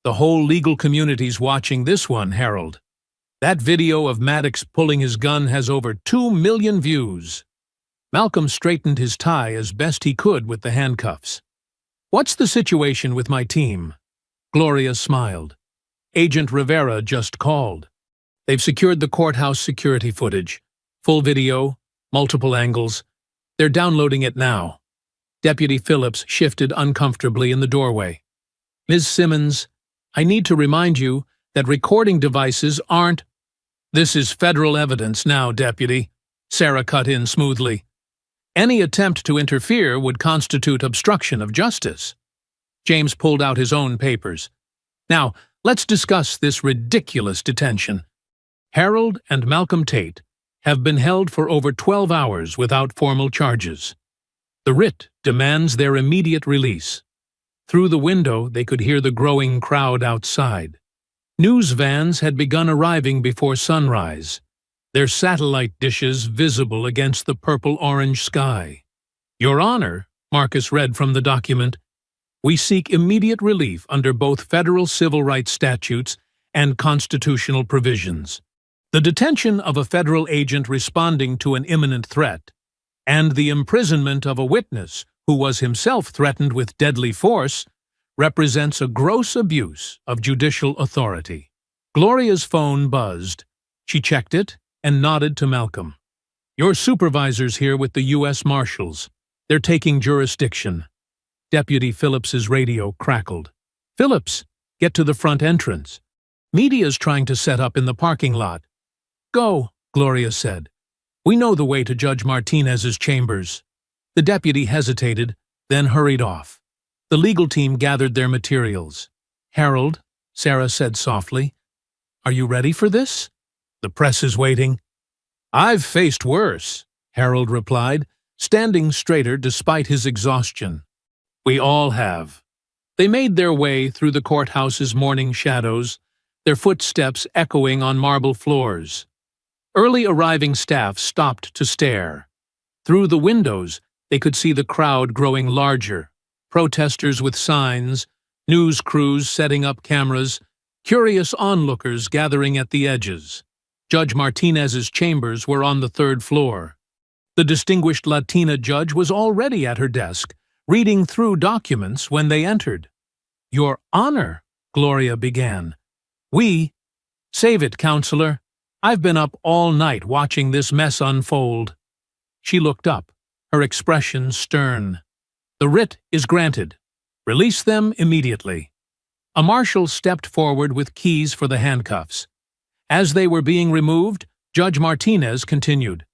"The whole legal community's watching this one, Harold. That video of Maddox pulling his gun has over 2 million views." Malcolm straightened his tie as best he could with the handcuffs. "What's the situation with my team?" Gloria smiled. "Agent Rivera just called. They've secured the courthouse security footage. Full video, multiple angles. They're downloading it now." Deputy Phillips shifted uncomfortably in the doorway. "Ms. Simmons, I need to remind you that recording devices aren't—" "This is federal evidence now, Deputy," Sarah cut in smoothly. "Any attempt to interfere would constitute obstruction of justice." James pulled out his own papers. "Now, let's discuss this ridiculous detention. Harold and Malcolm Tate have been held for over 12 hours without formal charges. The writ demands their immediate release." Through the window, they could hear the growing crowd outside. News vans had begun arriving before sunrise, their satellite dishes visible against the purple-orange sky. "Your Honor," Marcus read from the document, "we seek immediate relief under both federal civil rights statutes and constitutional provisions. The detention of a federal agent responding to an imminent threat, and the imprisonment of a witness who was himself threatened with deadly force, represents a gross abuse of judicial authority." Gloria's phone buzzed. She checked it and nodded to Malcolm. "Your supervisor's here with the U.S. Marshals. They're taking jurisdiction." Deputy Phillips's radio crackled. "Phillips, get to the front entrance. Media's trying to set up in the parking lot." "Go," Gloria said. We know the way to Judge Martinez's chambers." The deputy hesitated, then hurried off. The legal team gathered their materials. "Harold," Sarah said softly, "are you ready for this? The press is waiting." "I've faced worse," Harold replied, standing straighter despite his exhaustion. "We all have." They made their way through the courthouse's morning shadows, their footsteps echoing on marble floors. Early arriving staff stopped to stare. Through the windows, they could see the crowd growing larger, protesters with signs, news crews setting up cameras, curious onlookers gathering at the edges. Judge Martinez's chambers were on the third floor. The distinguished Latina judge was already at her desk, reading through documents when they entered. "Your Honor," Gloria began. Save it, Counselor. I've been up all night watching this mess unfold." She looked up, her expression stern. "The writ is granted. Release them immediately." A marshal stepped forward with keys for the handcuffs. As they were being removed, Judge Martinez continued,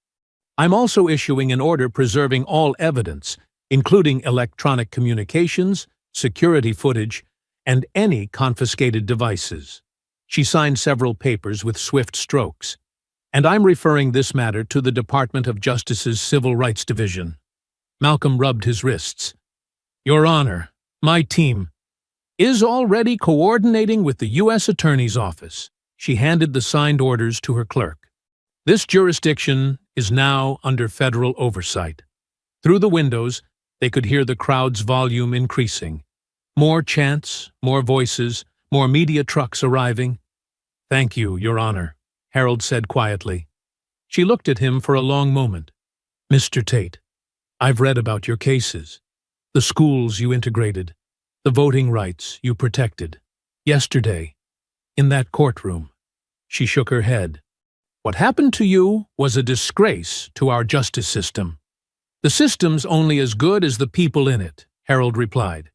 "I'm also issuing an order preserving all evidence, including electronic communications, security footage, and any confiscated devices." She signed several papers with swift strokes. "And I'm referring this matter to the Department of Justice's Civil Rights Division." Malcolm rubbed his wrists. "Your Honor, my team is already coordinating with the U.S. Attorney's Office." She handed the signed orders to her clerk. "This jurisdiction is now under federal oversight." Through the windows, they could hear the crowd's volume increasing. More chants, more voices, more media trucks arriving. "Thank you, Your Honor," Harold said quietly. She looked at him for a long moment. "Mr. Tate, I've read about your cases, the schools you integrated, the voting rights you protected. Yesterday, in that courtroom," she shook her head. "What happened to you was a disgrace to our justice system." "The system's only as good as the people in it," Harold replied.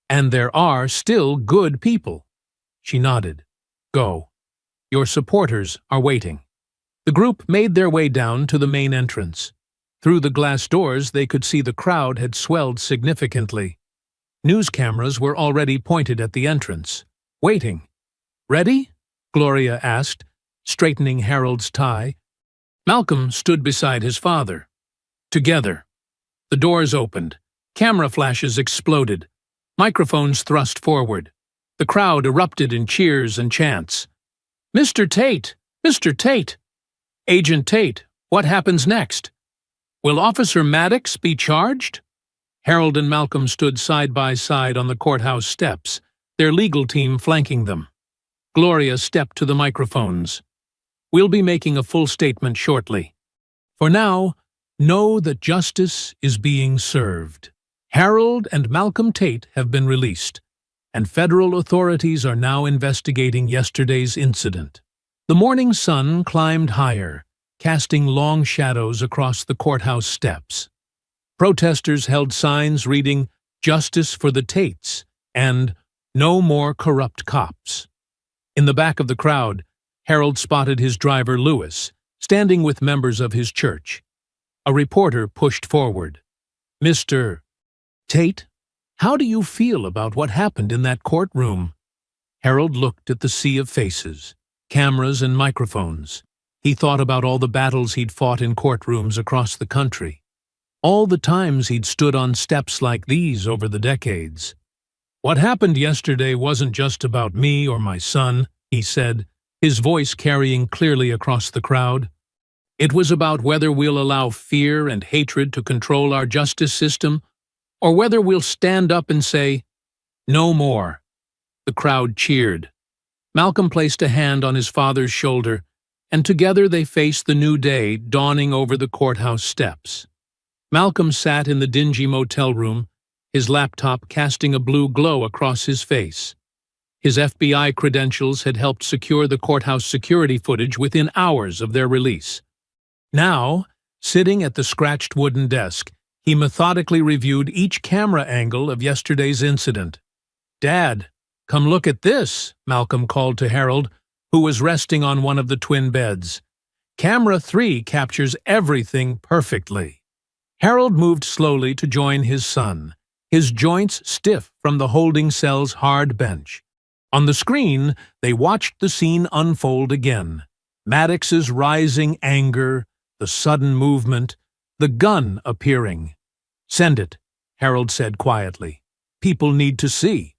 "And there are still good people." She nodded. "Go. Your supporters are waiting." The group made their way down to the main entrance. Through the glass doors, they could see the crowd had swelled significantly. News cameras were already pointed at the entrance, waiting. "Ready?" Gloria asked, straightening Harold's tie. Malcolm stood beside his father. Together. The doors opened. Camera flashes exploded. Microphones thrust forward. The crowd erupted in cheers and chants. "Mr. Tate! Mr. Tate! Agent Tate, what happens next? Will Officer Maddox be charged?" Harold and Malcolm stood side by side on the courthouse steps, their legal team flanking them. Gloria stepped to the microphones. "We'll be making a full statement shortly. For now, know that justice is being served. Harold and Malcolm Tate have been released, and federal authorities are now investigating yesterday's incident." The morning sun climbed higher, casting long shadows across the courthouse steps. Protesters held signs reading, "Justice for the Tates," and "No more corrupt cops." In the back of the crowd, Harold spotted his driver, Lewis, standing with members of his church. A reporter pushed forward. "Mr. Tate, how do you feel about what happened in that courtroom?" Harold looked at the sea of faces, cameras and microphones. He thought about all the battles he'd fought in courtrooms across the country, all the times he'd stood on steps like these over the decades. "What happened yesterday wasn't just about me or my son," he said, his voice carrying clearly across the crowd. "It was about whether we'll allow fear and hatred to control our justice system, or whether we'll stand up and say, 'No more.'" The crowd cheered. Malcolm placed a hand on his father's shoulder, and together they faced the new day dawning over the courthouse steps. Malcolm sat in the dingy motel room, his laptop casting a blue glow across his face. His FBI credentials had helped secure the courthouse security footage within hours of their release. Now, sitting at the scratched wooden desk, he methodically reviewed each camera angle of yesterday's incident. "Dad, come look at this," Malcolm called to Harold, who was resting on one of the twin beds. Camera 3 captures everything perfectly. Harold moved slowly to join his son, his joints stiff from the holding cell's hard bench. On the screen, they watched the scene unfold again. Maddox's rising anger, the sudden movement, the gun appearing. "Send it," Harold said quietly. "People need to see."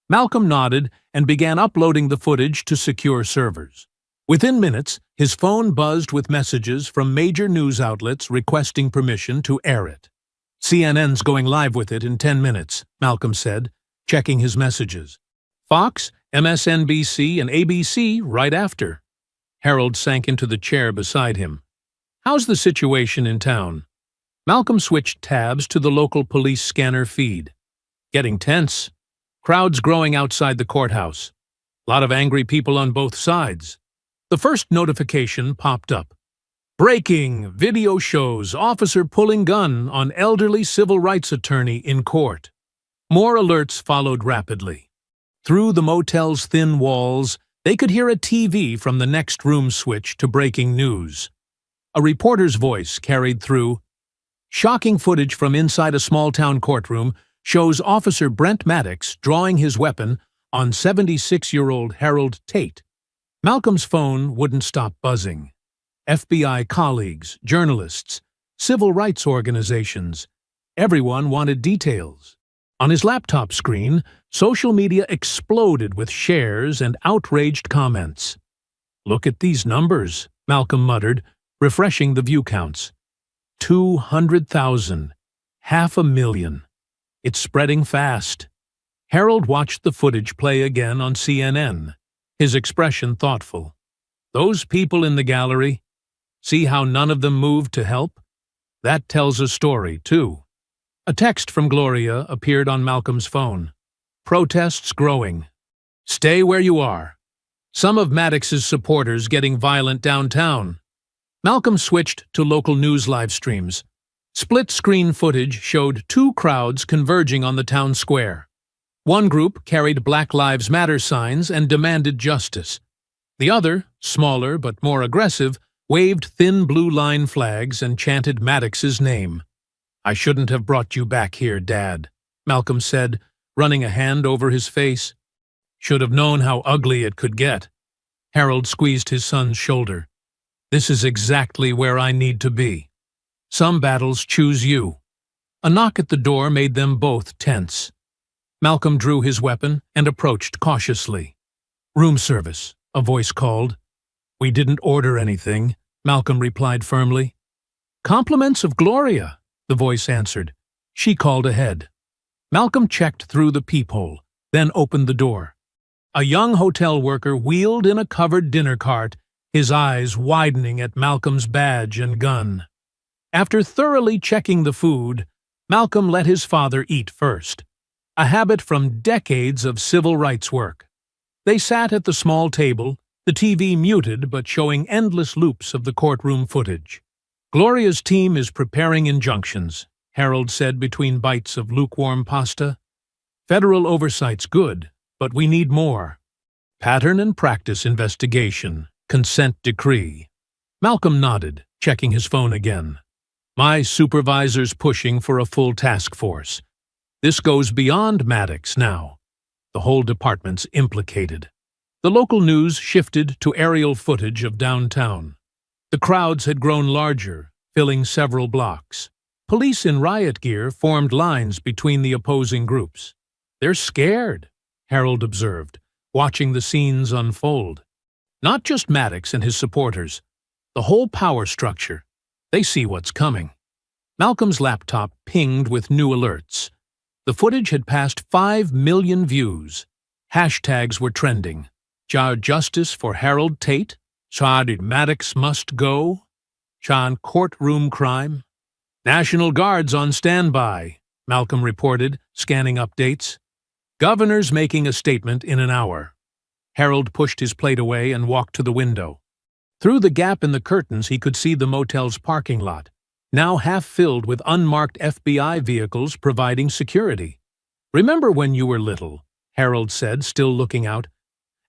Malcolm nodded and began uploading the footage to secure servers. Within minutes, his phone buzzed with messages from major news outlets requesting permission to air it. "CNN's going live with it in 10 minutes, Malcolm said, checking his messages. "Fox, MSNBC, and ABC right after." Harold sank into the chair beside him. "How's the situation in town?" Malcolm switched tabs to the local police scanner feed. "Getting tense. Crowds growing outside the courthouse. Lot of angry people on both sides." The first notification popped up. "Breaking! Video shows officer pulling gun on elderly civil rights attorney in court." More alerts followed rapidly. Through the motel's thin walls, they could hear a TV from the next room switch to breaking news. A reporter's voice carried through. "Shocking footage from inside a small-town courtroom shows Officer Brent Maddox drawing his weapon on 76-year-old Harold Tate." Malcolm's phone wouldn't stop buzzing. FBI colleagues, journalists, civil rights organizations. Everyone wanted details. On his laptop screen, social media exploded with shares and outraged comments. "Look at these numbers," Malcolm muttered, refreshing the view counts. 200,000. 500,000. It's spreading fast. Harold watched the footage play again on CNN, his expression thoughtful. "Those people in the gallery, see how none of them moved to help? That tells a story, too." A text from Gloria appeared on Malcolm's phone. "Protests growing. Stay where you are. Some of Maddox's supporters getting violent downtown." Malcolm switched to local news live streams. Split-screen footage showed two crowds converging on the town square. One group carried Black Lives Matter signs and demanded justice. The other, smaller but more aggressive, waved thin blue line flags and chanted Maddox's name. "I shouldn't have brought you back here, Dad," Malcolm said, running a hand over his face. "Should have known how ugly it could get." Harold squeezed his son's shoulder. "This is exactly where I need to be. Some battles choose you." A knock at the door made them both tense. Malcolm drew his weapon and approached cautiously. "Room service," a voice called. "We didn't order anything," Malcolm replied firmly. "Compliments of Gloria," the voice answered. She called ahead. Malcolm checked through the peephole, then opened the door. A young hotel worker wheeled in a covered dinner cart, his eyes widening at Malcolm's badge and gun. After thoroughly checking the food, Malcolm let his father eat first, a habit from decades of civil rights work. They sat at the small table, the TV muted but showing endless loops of the courtroom footage. "Gloria's team is preparing injunctions," Harold said between bites of lukewarm pasta. "Federal oversight's good, but we need more. Pattern and practice investigation, consent decree." Malcolm nodded, checking his phone again. "My supervisor's pushing for a full task force. This goes beyond Maddox now. The whole department's implicated." The local news shifted to aerial footage of downtown. The crowds had grown larger, filling several blocks. Police in riot gear formed lines between the opposing groups. "They're scared," Harold observed, watching the scenes unfold. "Not just Maddox and his supporters. The whole power structure. They see what's coming." Malcolm's laptop pinged with new alerts. The footage had passed 5 million views. Hashtags were trending. "Justice for Harold Tate," "Charlie Maddox must go," "Chan courtroom crime." "National Guards on standby," Malcolm reported, scanning updates. "Governor's making a statement in an hour." Harold pushed his plate away and walked to the window. Through the gap in the curtains he could see the motel's parking lot, now half filled with unmarked FBI vehicles providing security. "Remember when you were little," Harold said, still looking out,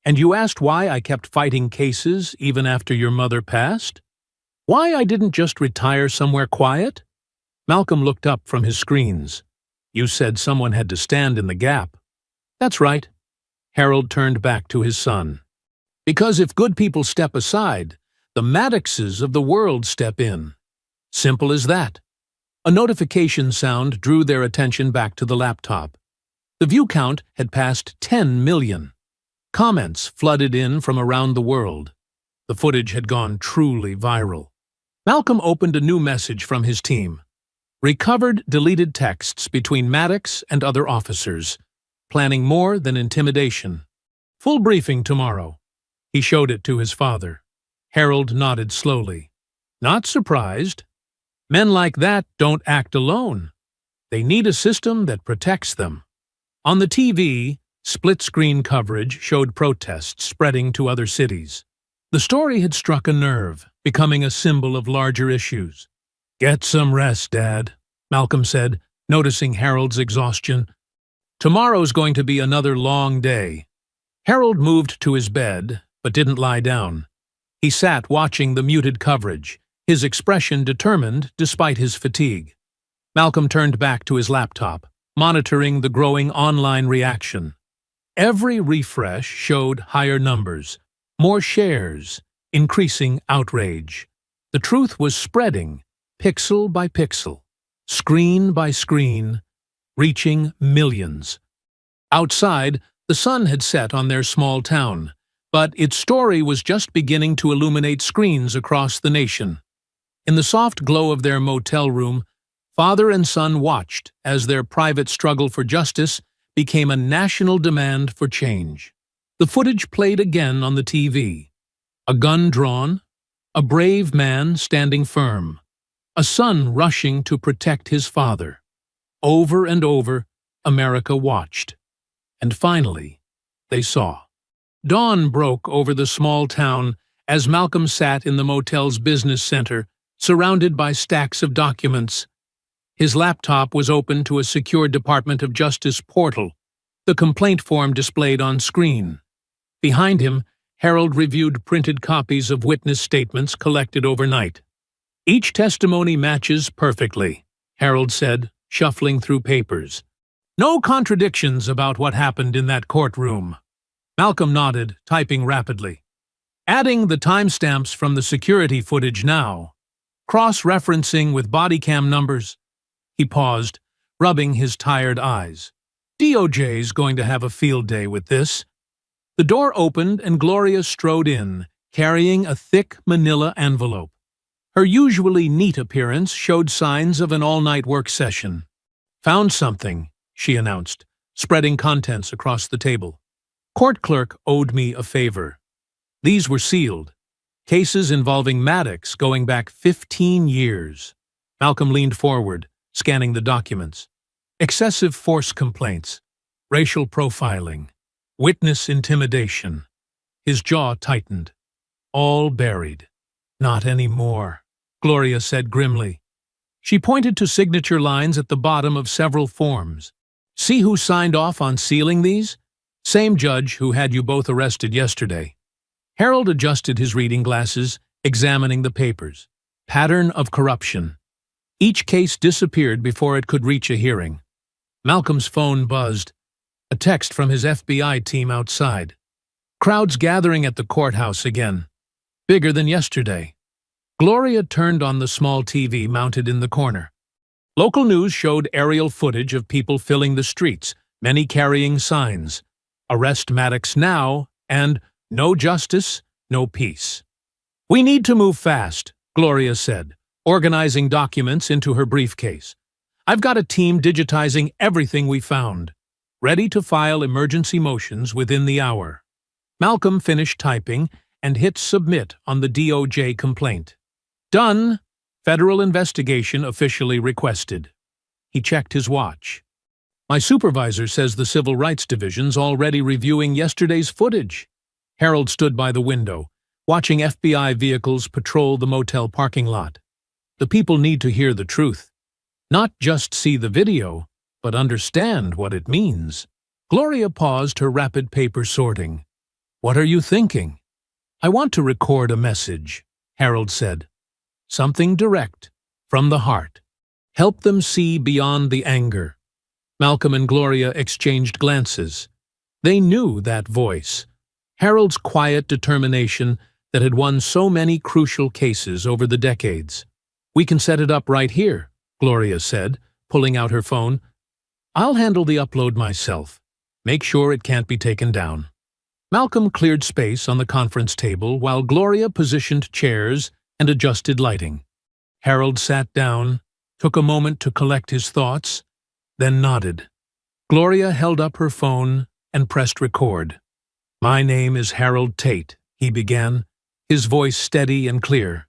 "and you asked why I kept fighting cases even after your mother passed? Why I didn't just retire somewhere quiet? Malcolm looked up from his screens. You said someone had to stand in the gap. That's right. Harold turned back to his son. Because if good people step aside, the Maddoxes of the world step in. Simple as that. A notification sound drew their attention back to the laptop. The view count had passed 10 million. Comments flooded in from around the world. The footage had gone truly viral. Malcolm opened a new message from his team. Recovered deleted texts between Maddox and other officers, planning more than intimidation. Full briefing tomorrow. He showed it to his father. Harold nodded slowly. Not surprised. Men like that don't act alone. They need a system that protects them. On the TV, split-screen coverage showed protests spreading to other cities. The story had struck a nerve, becoming a symbol of larger issues. Get some rest, Dad, Malcolm said, noticing Harold's exhaustion. Tomorrow's going to be another long day. Harold moved to his bed, but didn't lie down. He sat watching the muted coverage, his expression determined despite his fatigue. Malcolm turned back to his laptop, monitoring the growing online reaction. Every refresh showed higher numbers, more shares, increasing outrage. The truth was spreading, pixel by pixel, screen by screen, reaching millions. Outside, the sun had set on their small town, but its story was just beginning to illuminate screens across the nation. In the soft glow of their motel room, father and son watched as their private struggle for justice became a national demand for change. The footage played again on the TV. A gun drawn, a brave man standing firm, a son rushing to protect his father. Over and over, America watched. And finally, they saw. Dawn broke over the small town as Malcolm sat in the motel's business center, surrounded by stacks of documents. His laptop was open to a secure Department of Justice portal, the complaint form displayed on screen. Behind him, Harold reviewed printed copies of witness statements collected overnight. Each testimony matches perfectly, Harold said, shuffling through papers. No contradictions about what happened in that courtroom. Malcolm nodded, typing rapidly. Adding the timestamps from the security footage now. Cross-referencing with body cam numbers. He paused, rubbing his tired eyes. DOJ's going to have a field day with this. The door opened and Gloria strode in, carrying a thick manila envelope. Her usually neat appearance showed signs of an all-night work session. Found something, she announced, spreading contents across the table. Court clerk owed me a favor. These were sealed. Cases involving Maddox going back 15 years. Malcolm leaned forward, scanning the documents. Excessive force complaints, racial profiling, witness intimidation. His jaw tightened. All buried. Not anymore, Gloria said grimly. She pointed to signature lines at the bottom of several forms. See who signed off on sealing these? Same judge who had you both arrested yesterday. Harold adjusted his reading glasses, examining the papers. Pattern of corruption. Each case disappeared before it could reach a hearing. Malcolm's phone buzzed. A text from his FBI team outside. Crowds gathering at the courthouse again. Bigger than yesterday. Gloria turned on the small TV mounted in the corner. Local news showed aerial footage of people filling the streets, many carrying signs. Arrest Maddox now, and no justice, no peace. We need to move fast, Gloria said, organizing documents into her briefcase. I've got a team digitizing everything we found, ready to file emergency motions within the hour. Malcolm finished typing and hit submit on the DOJ complaint. Done. Federal investigation officially requested. He checked his watch. My supervisor says the Civil Rights Division's already reviewing yesterday's footage. Harold stood by the window, watching FBI vehicles patrol the motel parking lot. The people need to hear the truth. Not just see the video, but understand what it means. Gloria paused her rapid paper sorting. What are you thinking? I want to record a message, Harold said. something direct, from the heart. Help them see beyond the anger. Malcolm and Gloria exchanged glances. They knew that voice, Harold's quiet determination that had won so many crucial cases over the decades. "We can set it up right here," Gloria said, pulling out her phone. "I'll handle the upload myself. Make sure it can't be taken down." Malcolm cleared space on the conference table while Gloria positioned chairs and adjusted lighting. Harold sat down, took a moment to collect his thoughts, then nodded. Gloria held up her phone and pressed record. "My name is Harold Tate," he began, his voice steady and clear.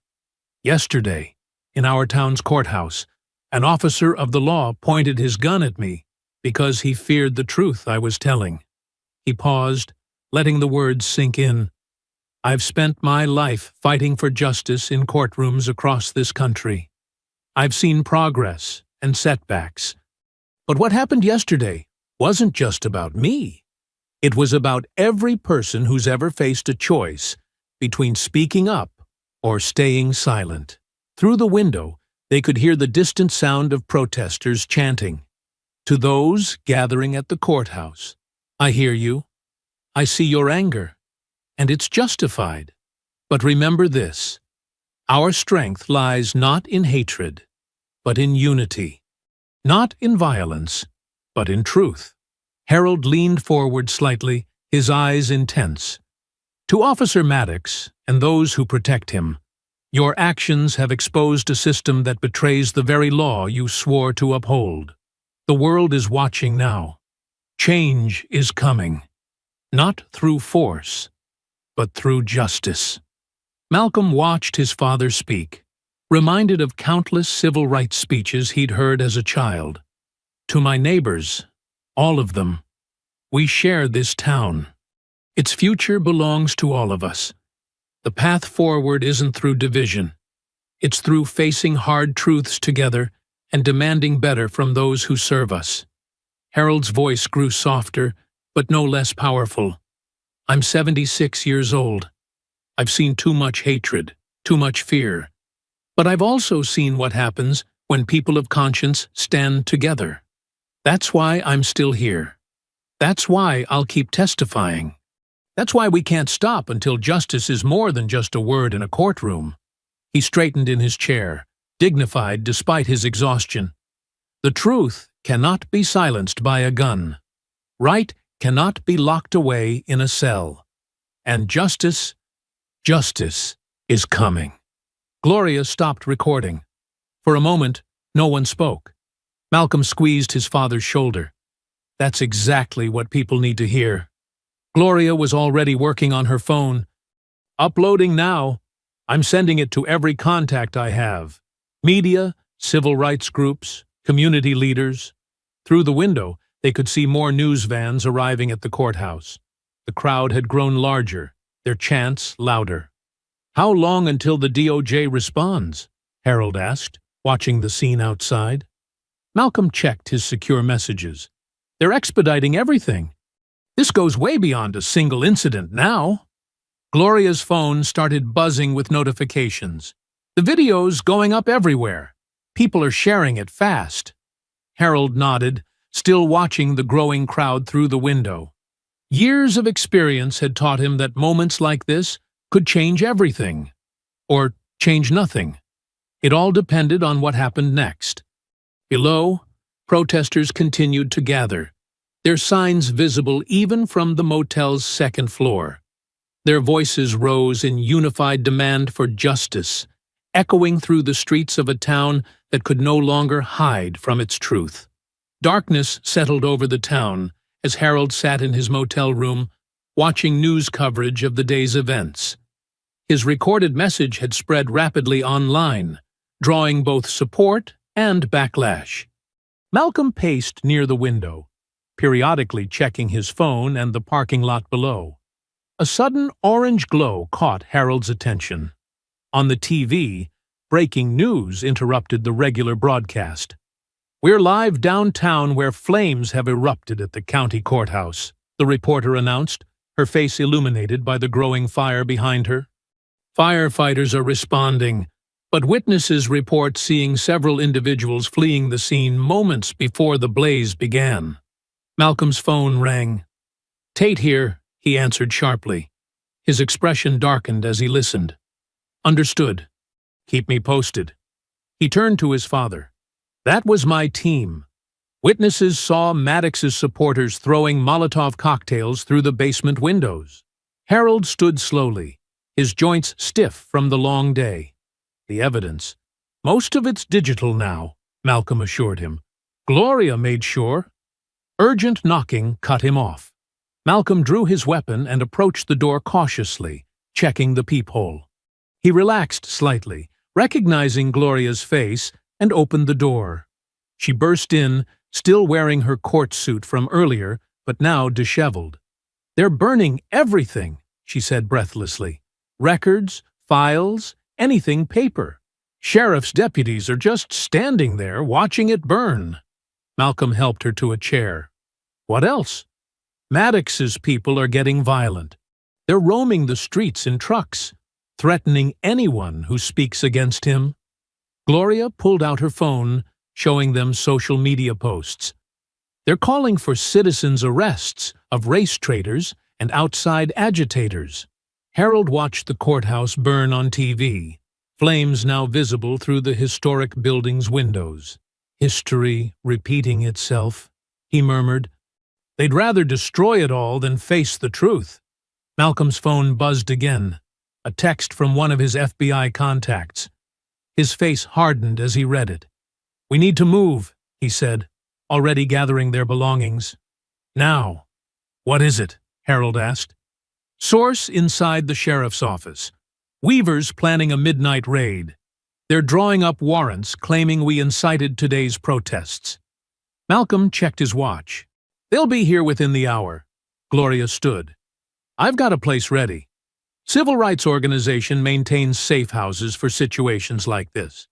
"Yesterday, in our town's courthouse, an officer of the law pointed his gun at me because he feared the truth I was telling." He paused, letting the words sink in. "I've spent my life fighting for justice in courtrooms across this country. I've seen progress and setbacks. But what happened yesterday wasn't just about me. It was about every person who's ever faced a choice between speaking up or staying silent." Through the window, they could hear the distant sound of protesters chanting. To those gathering at the courthouse, "I hear you. I see your anger, and it's justified. But remember this: our strength lies not in hatred, but in unity. Not in violence, but in truth." Harold leaned forward slightly, his eyes intense. "To Officer Maddox and those who protect him, your actions have exposed a system that betrays the very law you swore to uphold. The world is watching now. Change is coming. Not through force, but through justice." Malcolm watched his father speak, reminded of countless civil rights speeches he'd heard as a child. "To my neighbors, all of them, we share this town. Its future belongs to all of us. The path forward isn't through division. It's through facing hard truths together and demanding better from those who serve us." Harold's voice grew softer, but no less powerful. "I'm 76 years old. I've seen too much hatred, too much fear. But I've also seen what happens when people of conscience stand together. That's why I'm still here. That's why I'll keep testifying. That's why we can't stop until justice is more than just a word in a courtroom." He straightened in his chair, dignified despite his exhaustion. "The truth cannot be silenced by a gun. Right cannot be locked away in a cell. And justice is coming." Gloria stopped recording. For a moment, no one spoke. Malcolm squeezed his father's shoulder. "That's exactly what people need to hear." Gloria was already working on her phone. "Uploading now. I'm sending it to every contact I have. Media, civil rights groups, community leaders." Through the window, they could see more news vans arriving at the courthouse. The crowd had grown larger, their chants louder. "How long until the DOJ responds?" Harold asked, watching the scene outside. Malcolm checked his secure messages. "They're expediting everything. This goes way beyond a single incident now." Gloria's phone started buzzing with notifications. "The video's going up everywhere. People are sharing it fast." Harold nodded, still watching the growing crowd through the window. Years of experience had taught him that moments like this could change everything. Or change nothing. It all depended on what happened next. Below, protesters continued to gather, their signs visible even from the motel's second floor. Their voices rose in unified demand for justice, echoing through the streets of a town that could no longer hide from its truth. Darkness settled over the town as Harold sat in his motel room, watching news coverage of the day's events. His recorded message had spread rapidly online, drawing both support and backlash. Malcolm paced near the window, periodically checking his phone and the parking lot below. A sudden orange glow caught Harold's attention. On the TV, breaking news interrupted the regular broadcast. "We're live downtown where flames have erupted at the county courthouse," the reporter announced, her face illuminated by the growing fire behind her. "Firefighters are responding, but witnesses report seeing several individuals fleeing the scene moments before the blaze began. Malcolm's phone rang. "Tate here," he answered sharply. His expression darkened as he listened. "Understood. Keep me posted." He turned to his father. "That was my team." Witnesses saw Maddox's supporters throwing Molotov cocktails through the basement windows. Harold stood slowly, his joints stiff from the long day. "The evidence. Most of it's digital now," Malcolm assured him. "Gloria made sure." Urgent knocking cut him off. Malcolm drew his weapon and approached the door cautiously, checking the peephole. He relaxed slightly, recognizing Gloria's face, and opened the door. She burst in, still wearing her court suit from earlier, but now disheveled. "They're burning everything," she said breathlessly. "Records, files, anything paper. Sheriff's deputies are just standing there watching it burn." Malcolm helped her to a chair. "What else?" "Maddox's people are getting violent. They're roaming the streets in trucks, threatening anyone who speaks against him." Gloria pulled out her phone, showing them social media posts. "They're calling for citizens' arrests of race traitors and outside agitators." Harold watched the courthouse burn on TV, flames now visible through the historic building's windows. "History repeating itself," he murmured. "They'd rather destroy it all than face the truth." Malcolm's phone buzzed again, a text from one of his FBI contacts. His face hardened as he read it. "We need to move," he said, already gathering their belongings. "Now." "What is it?" Harold asked. "Source inside the sheriff's office. Weaver's planning a midnight raid. They're drawing up warrants claiming we incited today's protests." Malcolm checked his watch. "They'll be here within the hour." Gloria stood. "I've got a place ready. Civil rights organization maintains safe houses for situations like this.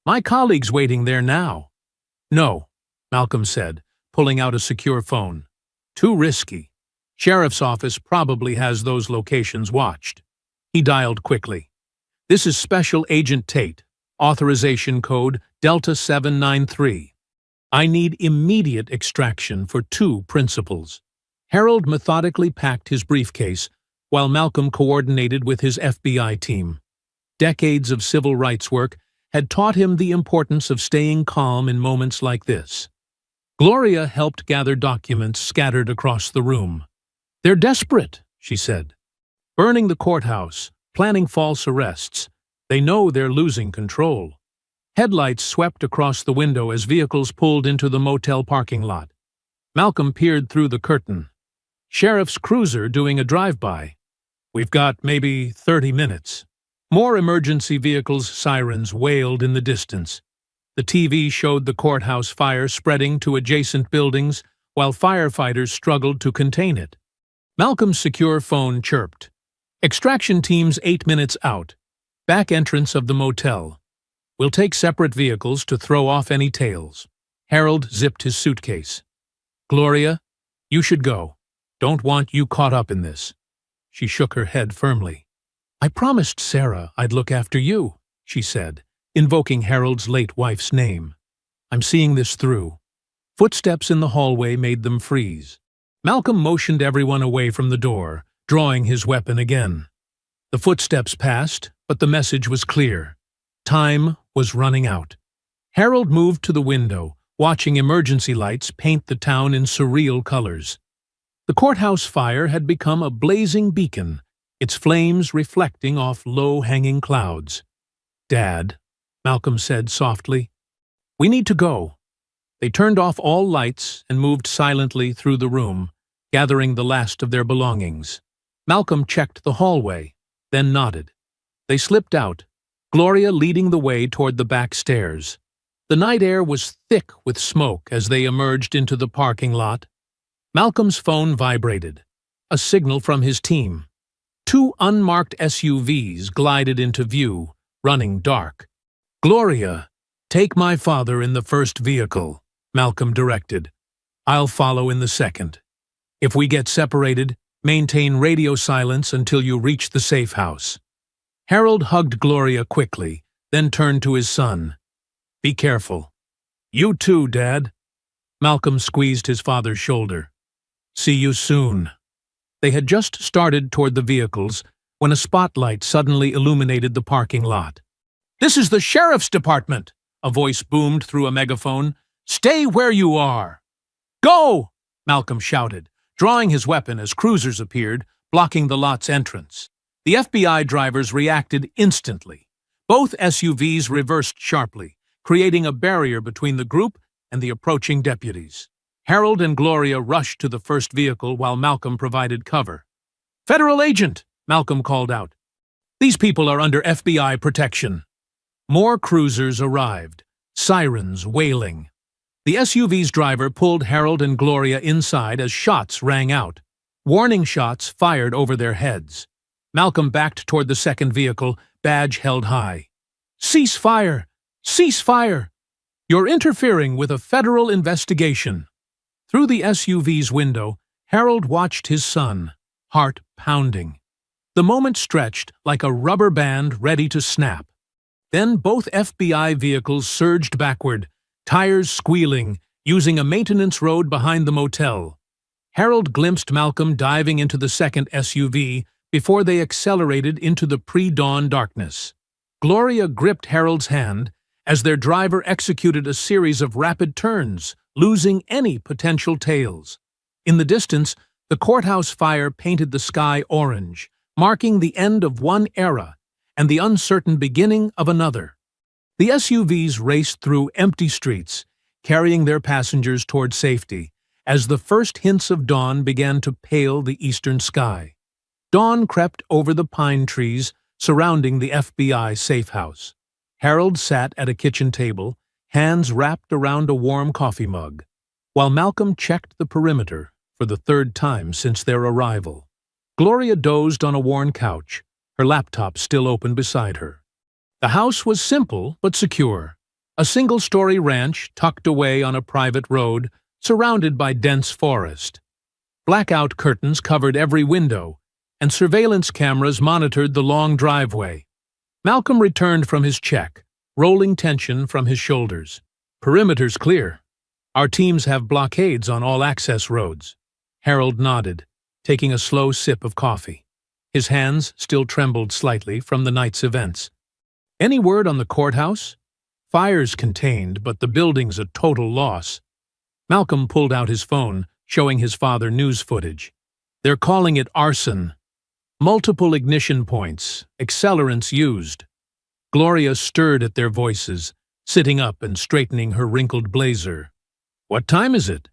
My colleague's waiting there now." "No," Malcolm said, pulling out a secure phone. "Too risky. Sheriff's office probably has those locations watched." He dialed quickly. "This is Special Agent Tate, authorization code Delta 793. I need immediate extraction for 2 principals." Harold methodically packed his briefcase, while Malcolm coordinated with his FBI team. Decades of civil rights work had taught him the importance of staying calm in moments like this. Gloria helped gather documents scattered across the room. "They're desperate," she said. "Burning the courthouse, planning false arrests. They know they're losing control." Headlights swept across the window as vehicles pulled into the motel parking lot. Malcolm peered through the curtain. "Sheriff's cruiser doing a drive-by. We've got maybe 30 minutes." More emergency vehicles' sirens wailed in the distance. The TV showed the courthouse fire spreading to adjacent buildings while firefighters struggled to contain it. Malcolm's secure phone chirped. "Extraction teams 8 minutes out. Back entrance of the motel. We'll take separate vehicles to throw off any tails." Harold zipped his suitcase. "Gloria, you should go. Don't want you caught up in this." She shook her head firmly. "I promised Sarah I'd look after you," she said, invoking Harold's late wife's name. "I'm seeing this through." Footsteps in the hallway made them freeze. Malcolm motioned everyone away from the door, drawing his weapon again. The footsteps passed, but the message was clear. Time was running out. Harold moved to the window, watching emergency lights paint the town in surreal colors. The courthouse fire had become a blazing beacon, its flames reflecting off low-hanging clouds. "Dad," Malcolm said softly, "we need to go." They turned off all lights and moved silently through the room, gathering the last of their belongings. Malcolm checked the hallway, then nodded. They slipped out, Gloria leading the way toward the back stairs. The night air was thick with smoke as they emerged into the parking lot. Malcolm's phone vibrated, a signal from his team. 2 unmarked SUVs glided into view, running dark. "Gloria, take my father in the first vehicle," Malcolm directed. "I'll follow in the second. If we get separated, maintain radio silence until you reach the safe house." Harold hugged Gloria quickly, then turned to his son. "Be careful." "You too, Dad." Malcolm squeezed his father's shoulder. "See you soon." They had just started toward the vehicles when a spotlight suddenly illuminated the parking lot. "This is the sheriff's department," a voice boomed through a megaphone. "Stay where you are." "Go!" Malcolm shouted, drawing his weapon as cruisers appeared, blocking the lot's entrance. The FBI drivers reacted instantly. Both SUVs reversed sharply, creating a barrier between the group and the approaching deputies. Harold and Gloria rushed to the first vehicle while Malcolm provided cover. "Federal agent!" Malcolm called out. "These people are under FBI protection." More cruisers arrived, sirens wailing. The SUV's driver pulled Harold and Gloria inside as shots rang out. Warning shots fired over their heads. Malcolm backed toward the second vehicle, badge held high. "Cease fire! Cease fire! You're interfering with a federal investigation." Through the SUV's window, Harold watched his son, heart pounding. The moment stretched like a rubber band ready to snap. Then both FBI vehicles surged backward, tires squealing, using a maintenance road behind the motel. Harold glimpsed Malcolm diving into the second SUV before they accelerated into the pre-dawn darkness. Gloria gripped Harold's hand as their driver executed a series of rapid turns, losing any potential tails. In the distance, the courthouse fire painted the sky orange, marking the end of one era and the uncertain beginning of another. The SUVs raced through empty streets, carrying their passengers toward safety, as the first hints of dawn began to pale the eastern sky. Dawn crept over the pine trees surrounding the FBI safe house. Harold sat at a kitchen table, hands wrapped around a warm coffee mug, while Malcolm checked the perimeter for the third time since their arrival. Gloria dozed on a worn couch, her laptop still open beside her. The house was simple but secure, a single-story ranch tucked away on a private road, surrounded by dense forest. Blackout curtains covered every window, and surveillance cameras monitored the long driveway. Malcolm returned from his check, rolling tension from his shoulders. "Perimeter's clear. Our teams have blockades on all access roads." Harold nodded, taking a slow sip of coffee. His hands still trembled slightly from the night's events. "Any word on the courthouse? Fire's contained, but the building's a total loss." Malcolm pulled out his phone, showing his father news footage. "They're calling it arson. Multiple ignition points, accelerants used." Gloria stirred at their voices, sitting up and straightening her wrinkled blazer. "What time is it?"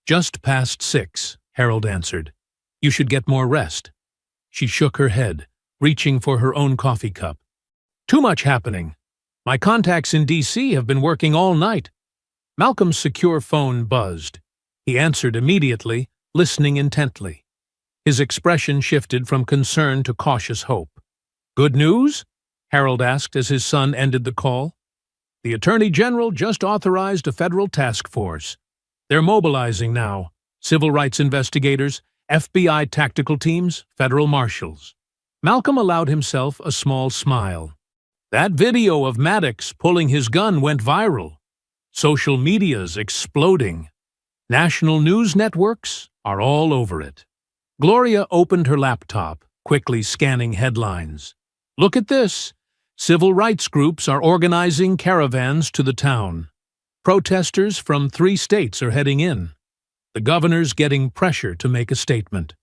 "Just past 6, Harold answered. "You should get more rest." She shook her head, reaching for her own coffee cup. "Too much happening. My contacts in D.C. have been working all night." Malcolm's secure phone buzzed. He answered immediately, listening intently. His expression shifted from concern to cautious hope. "Good news?" Harold asked as his son ended the call. "The Attorney General just authorized a federal task force. They're mobilizing now. Civil rights investigators, FBI tactical teams, federal marshals." Malcolm allowed himself a small smile. "That video of Maddox pulling his gun went viral. Social media's exploding. National news networks are all over it." Gloria opened her laptop, quickly scanning headlines. "Look at this. Civil rights groups are organizing caravans to the town. Protesters from 3 states are heading in. The governor's getting pressure to make a statement."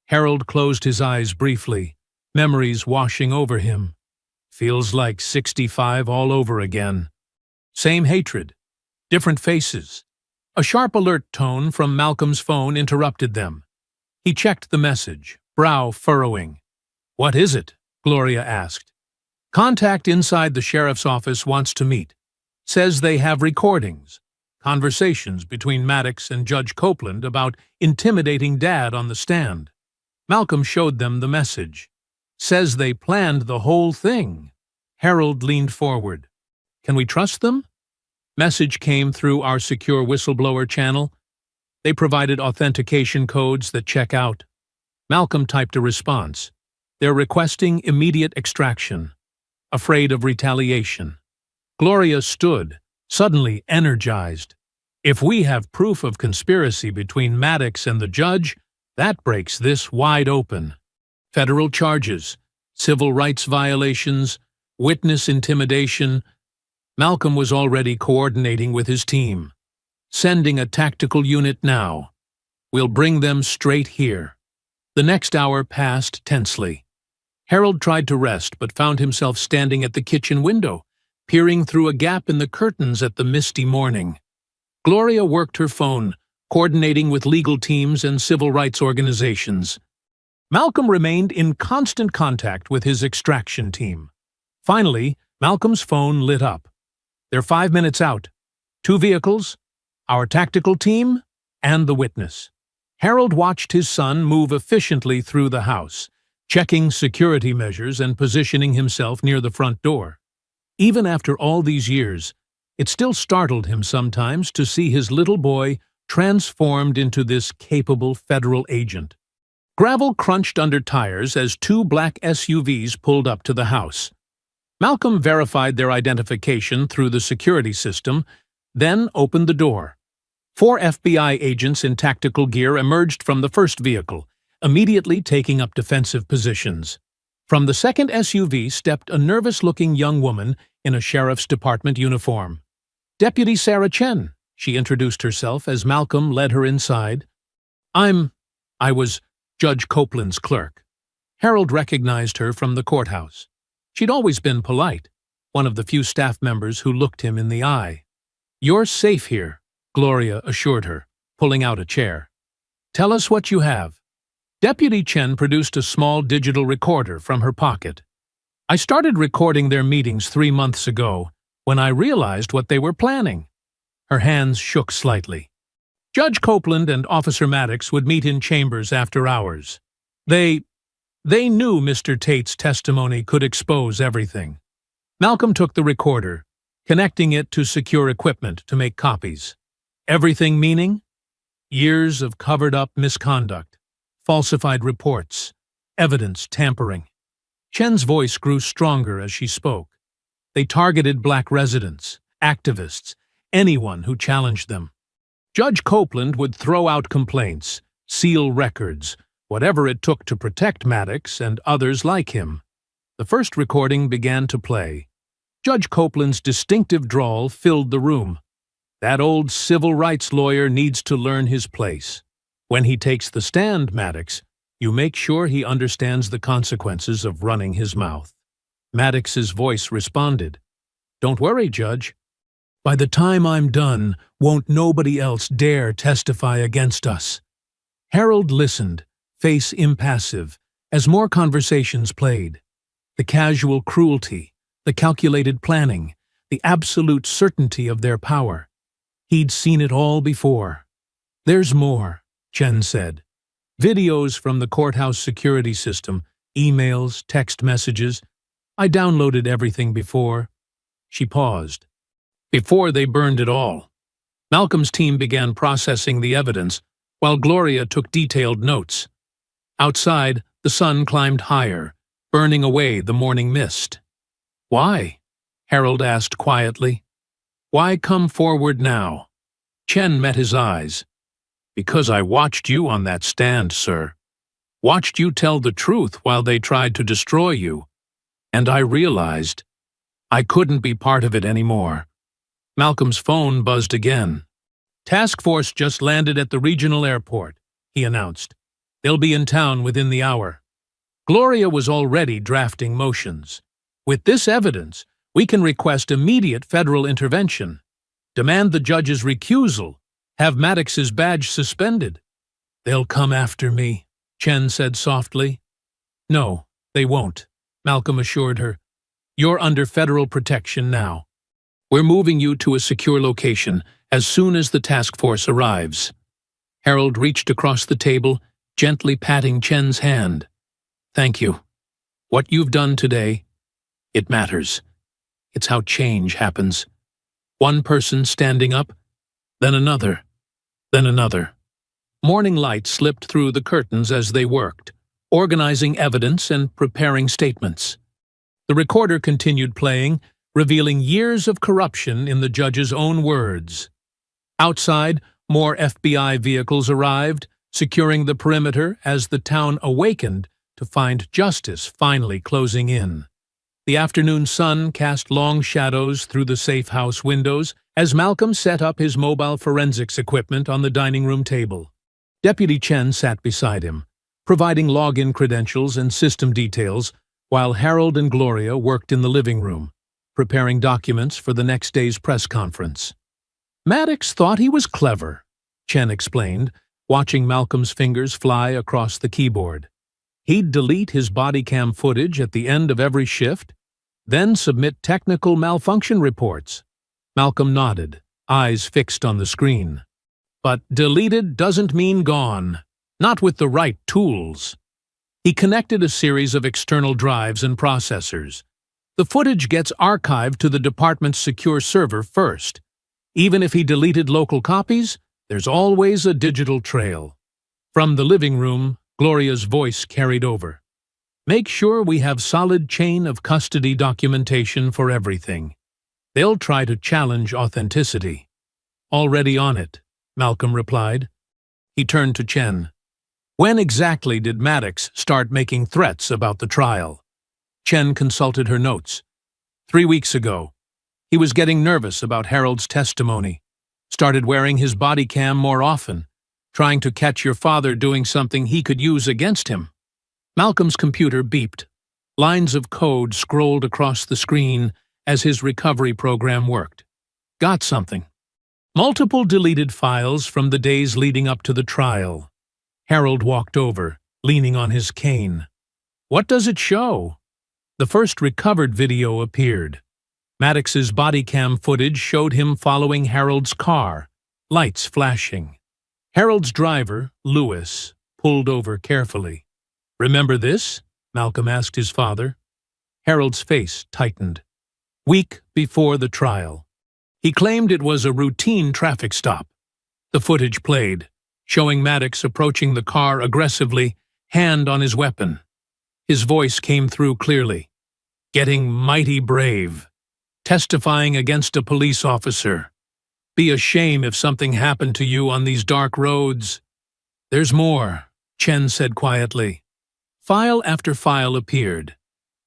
Harold closed his eyes briefly, memories washing over him. Feels like 65 all over again. Same hatred, different faces. A sharp alert tone from Malcolm's phone interrupted them. He checked the message, brow furrowing. "What is it?" Gloria asked. "Contact inside the sheriff's office wants to meet. Says they have recordings, conversations between Maddox and Judge Copeland about intimidating Dad on the stand." Malcolm showed them the message. "Says they planned the whole thing." Harold leaned forward. "Can we trust them?" Message came through our secure whistleblower channel. They provided authentication codes that check out. Malcolm typed a response. "They're requesting immediate extraction." afraid of retaliation. Gloria stood, suddenly energized. If we have proof of conspiracy between Maddox and the judge, that breaks this wide open. Federal charges, civil rights violations, witness intimidation. Malcolm was already coordinating with his team. Sending a tactical unit now. We'll bring them straight here. The next hour passed tensely. Harold tried to rest but found himself standing at the kitchen window, peering through a gap in the curtains at the misty morning. Gloria worked her phone, coordinating with legal teams and civil rights organizations. Malcolm remained in constant contact with his extraction team. Finally, Malcolm's phone lit up. They're 5 minutes out. 2 vehicles, our tactical team, and the witness. Harold watched his son move efficiently through the house, checking security measures and positioning himself near the front door. Even after all these years, it still startled him sometimes to see his little boy transformed into this capable federal agent. Gravel crunched under tires as 2 black SUVs pulled up to the house. Malcolm verified their identification through the security system, then opened the door. 4 FBI agents in tactical gear emerged from the first vehicle, immediately taking up defensive positions. From the second SUV stepped a nervous-looking young woman in a sheriff's department uniform. "Deputy Sarah Chen," she introduced herself as Malcolm led her inside. I was Judge Copeland's clerk." Harold recognized her from the courthouse. She'd always been polite, one of the few staff members who looked him in the eye. "You're safe here," Gloria assured her, pulling out a chair. "Tell us what you have." Deputy Chen produced a small digital recorder from her pocket. "I started recording their meetings 3 months ago, when I realized what they were planning." Her hands shook slightly. Judge Copeland and Officer Maddox would meet in chambers after hours. They knew Mr. Tate's testimony could expose everything. Malcolm took the recorder, connecting it to secure equipment to make copies. Everything meaning? Years of covered-up misconduct, falsified reports, evidence tampering. Chen's voice grew stronger as she spoke. They targeted black residents, activists, anyone who challenged them. Judge Copeland would throw out complaints, seal records, whatever it took to protect Maddox and others like him. The first recording began to play. Judge Copeland's distinctive drawl filled the room. That old civil rights lawyer needs to learn his place. When he takes the stand, Maddox, you make sure he understands the consequences of running his mouth. Maddox's voice responded. "Don't worry, Judge. By the time I'm done, won't nobody else dare testify against us." Harold listened, face impassive, as more conversations played. The casual cruelty, the calculated planning, the absolute certainty of their power. He'd seen it all before. "There's more," Chen said. "Videos from the courthouse security system, emails, text messages. I downloaded everything before." She paused. "Before they burned it all." Malcolm's team began processing the evidence, while Gloria took detailed notes. Outside, the sun climbed higher, burning away the morning mist. "Why?" Harold asked quietly. "Why come forward now?" Chen met his eyes. "Because I watched you on that stand, sir. Watched you tell the truth while they tried to destroy you. And I realized I couldn't be part of it anymore." Malcolm's phone buzzed again. "Task Force just landed at the regional airport," he announced. "They'll be in town within the hour." Gloria was already drafting motions. "With this evidence, we can request immediate federal intervention, demand the judge's recusal, have Maddox's badge suspended." "They'll come after me," Chen said softly. "No, they won't," Malcolm assured her. "You're under federal protection now. We're moving you to a secure location as soon as the task force arrives." Harold reached across the table, gently patting Chen's hand. "Thank you. What you've done today, it matters. It's how change happens. One person standing up, then another, then another." Morning light slipped through the curtains as they worked, organizing evidence and preparing statements. The recorder continued playing, revealing years of corruption in the judge's own words. Outside, more FBI vehicles arrived, securing the perimeter as the town awakened to find justice finally closing in. The afternoon sun cast long shadows through the safe house windows as Malcolm set up his mobile forensics equipment on the dining room table. Deputy Chen sat beside him, providing login credentials and system details, while Harold and Gloria worked in the living room, preparing documents for the next day's press conference. Maddox thought he was clever, Chen explained, watching Malcolm's fingers fly across the keyboard. He'd delete his body cam footage at the end of every shift, then submit technical malfunction reports. Malcolm nodded, eyes fixed on the screen. But deleted doesn't mean gone, not with the right tools. He connected a series of external drives and processors. The footage gets archived to the department's secure server first. Even if he deleted local copies, there's always a digital trail. From the living room, Gloria's voice carried over. Make sure we have solid chain of custody documentation for everything. They'll try to challenge authenticity. Already on it, Malcolm replied. He turned to Chen. When exactly did Maddox start making threats about the trial? Chen consulted her notes. 3 weeks ago. He was getting nervous about Harold's testimony. Started wearing his body cam more often, trying to catch your father doing something he could use against him. Malcolm's computer beeped. Lines of code scrolled across the screen as his recovery program worked. Got something. Multiple deleted files from the days leading up to the trial. Harold walked over, leaning on his cane. What does it show? The first recovered video appeared. Maddox's body cam footage showed him following Harold's car, lights flashing. Harold's driver, Lewis, pulled over carefully. Remember this? Malcolm asked his father. Harold's face tightened. Week before the trial. He claimed it was a routine traffic stop. The footage played, showing Maddox approaching the car aggressively, hand on his weapon. His voice came through clearly. Getting mighty brave. Testifying against a police officer. Be a shame if something happened to you on these dark roads. There's more, Chen said quietly. File after file appeared.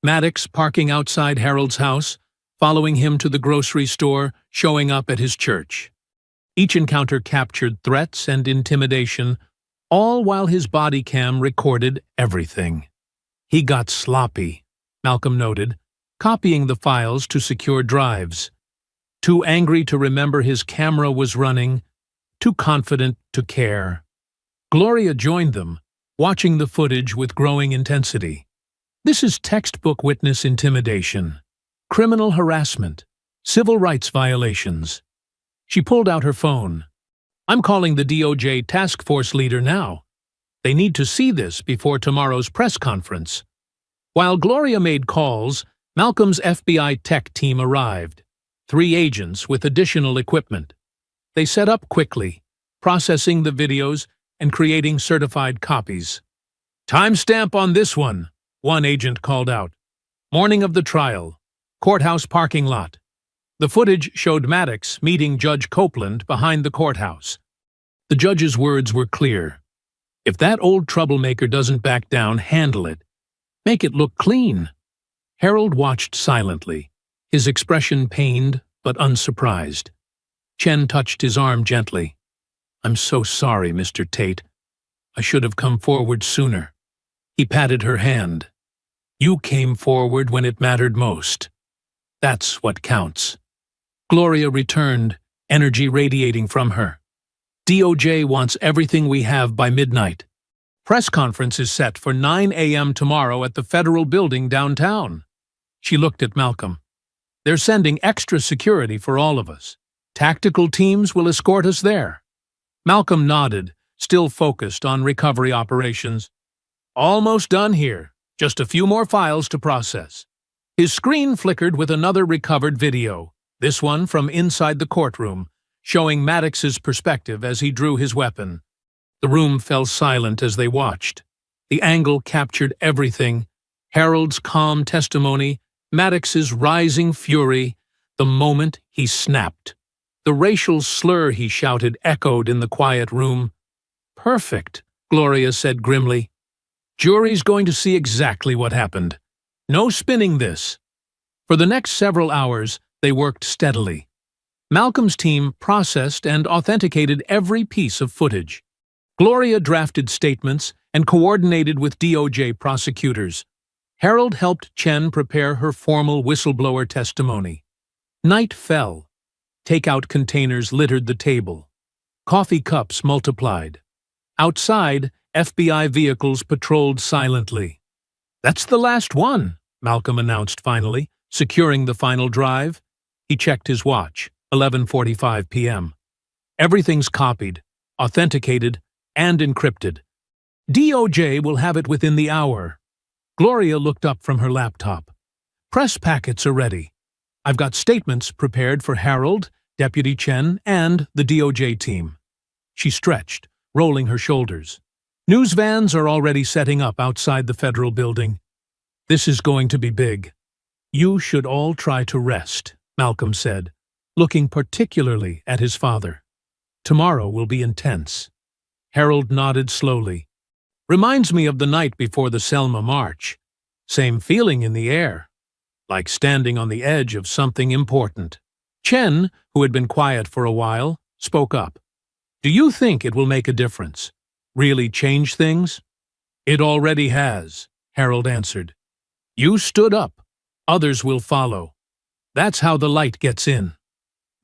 Maddox parking outside Harold's house, following him to the grocery store, showing up at his church. Each encounter captured threats and intimidation, all while his body cam recorded everything. He got sloppy, Malcolm noted, copying the files to secure drives. Too angry to remember his camera was running, too confident to care. Gloria joined them, watching the footage with growing intensity. This is textbook witness intimidation, criminal harassment, civil rights violations. She pulled out her phone. I'm calling the DOJ task force leader now. They need to see this before tomorrow's press conference. While Gloria made calls, Malcolm's FBI tech team arrived. 3 agents with additional equipment. They set up quickly, processing the videos and creating certified copies. Timestamp on this one agent called out. Morning of the trial. Courthouse parking lot. The footage showed Maddox meeting Judge Copeland behind the courthouse. The judge's words were clear. If that old troublemaker doesn't back down, handle it. Make it look clean. Harold watched silently, his expression pained but unsurprised. Chen touched his arm gently. I'm so sorry, Mr. Tate. I should have come forward sooner. He patted her hand. You came forward when it mattered most. That's what counts. Gloria returned, energy radiating from her. DOJ wants everything we have by midnight. Press conference is set for 9 a.m. tomorrow at the Federal Building downtown. She looked at Malcolm. They're sending extra security for all of us. Tactical teams will escort us there. Malcolm nodded, still focused on recovery operations. Almost done here. Just a few more files to process. His screen flickered with another recovered video, this one from inside the courtroom, showing Maddox's perspective as he drew his weapon. The room fell silent as they watched. The angle captured everything: Harold's calm testimony, Maddox's rising fury the moment he snapped. The racial slur he shouted echoed in the quiet room. "Perfect," Gloria said grimly. "Jury's going to see exactly what happened. No spinning this." For the next several hours, they worked steadily. Malcolm's team processed and authenticated every piece of footage. Gloria drafted statements and coordinated with DOJ prosecutors. Harold helped Chen prepare her formal whistleblower testimony. Night fell. Takeout containers littered the table. Coffee cups multiplied. Outside, FBI vehicles patrolled silently. "That's the last one," Malcolm announced finally, securing the final drive. He checked his watch, 11:45 p.m. "Everything's copied, authenticated, and encrypted. DOJ will have it within the hour." Gloria looked up from her laptop. "Press packets are ready. I've got statements prepared for Harold, Deputy Chen, and the DOJ team." She stretched, rolling her shoulders. "News vans are already setting up outside the federal building. This is going to be big." "You should all try to rest," Malcolm said, looking particularly at his father. "Tomorrow will be intense." Harold nodded slowly. "Reminds me of the night before the Selma March. Same feeling in the air, like standing on the edge of something important." Chen, who had been quiet for a while, spoke up. "Do you think it will make a difference? Really change things?" "It already has," Harold answered. "You stood up. Others will follow. That's how the light gets in."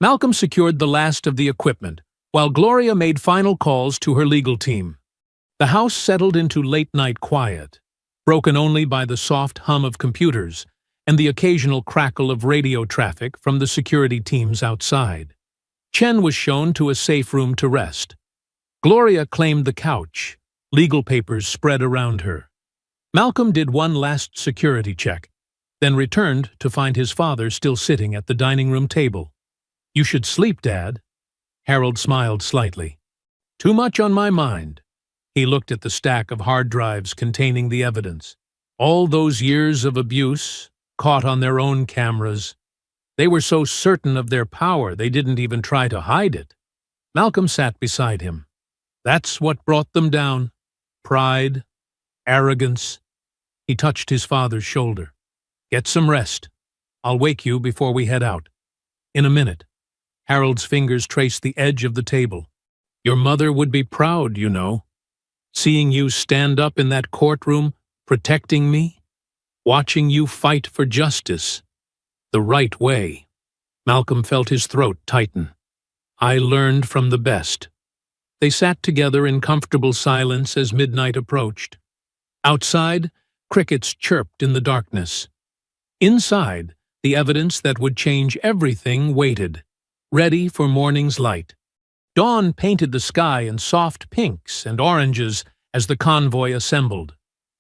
Malcolm secured the last of the equipment, while Gloria made final calls to her legal team. The house settled into late-night quiet, broken only by the soft hum of computers and the occasional crackle of radio traffic from the security teams outside. Chen was shown to a safe room to rest. Gloria claimed the couch, legal papers spread around her. Malcolm did one last security check, then returned to find his father still sitting at the dining room table. "You should sleep, Dad." Harold smiled slightly. "Too much on my mind." He looked at the stack of hard drives containing the evidence. All those years of abuse, caught on their own cameras. They were so certain of their power they didn't even try to hide it. Malcolm sat beside him. That's what brought them down. Pride, arrogance. He touched his father's shoulder. "Get some rest. I'll wake you before we head out." "In a minute." Harold's fingers traced the edge of the table. "Your mother would be proud, you know. Seeing you stand up in that courtroom, protecting me, watching you fight for justice, the right way." Malcolm felt his throat tighten. "I learned from the best." They sat together in comfortable silence as midnight approached. Outside, crickets chirped in the darkness. Inside, the evidence that would change everything waited, ready for morning's light. Dawn painted the sky in soft pinks and oranges as the convoy assembled.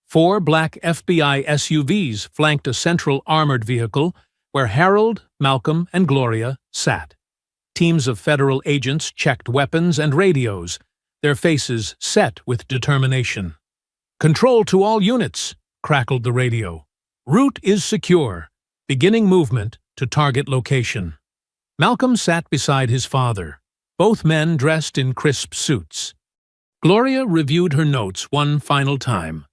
4 black FBI SUVs flanked a central armored vehicle where Harold, Malcolm, and Gloria sat. Teams of federal agents checked weapons and radios, their faces set with determination. "Control to all units," crackled the radio. "Route is secure. Beginning movement to target location." Malcolm sat beside his father, both men dressed in crisp suits. Gloria reviewed her notes one final time,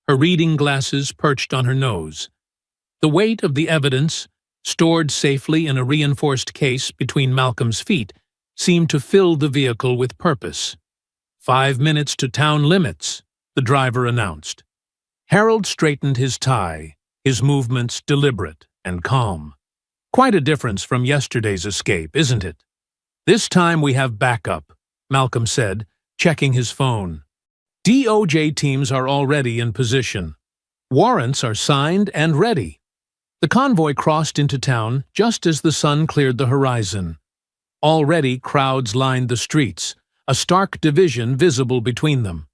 her reading glasses perched on her nose. The weight of the evidence, stored safely in a reinforced case between Malcolm's feet, seemed to fill the vehicle with purpose. 5 minutes to town limits, the driver announced. Harold straightened his tie, his movements deliberate and calm. "Quite a difference from yesterday's escape, isn't it?" "This time we have backup," Malcolm said, checking his phone. "DOJ teams are already in position. Warrants are signed and ready." The convoy crossed into town just as the sun cleared the horizon. Already crowds lined the streets, a stark division visible between them.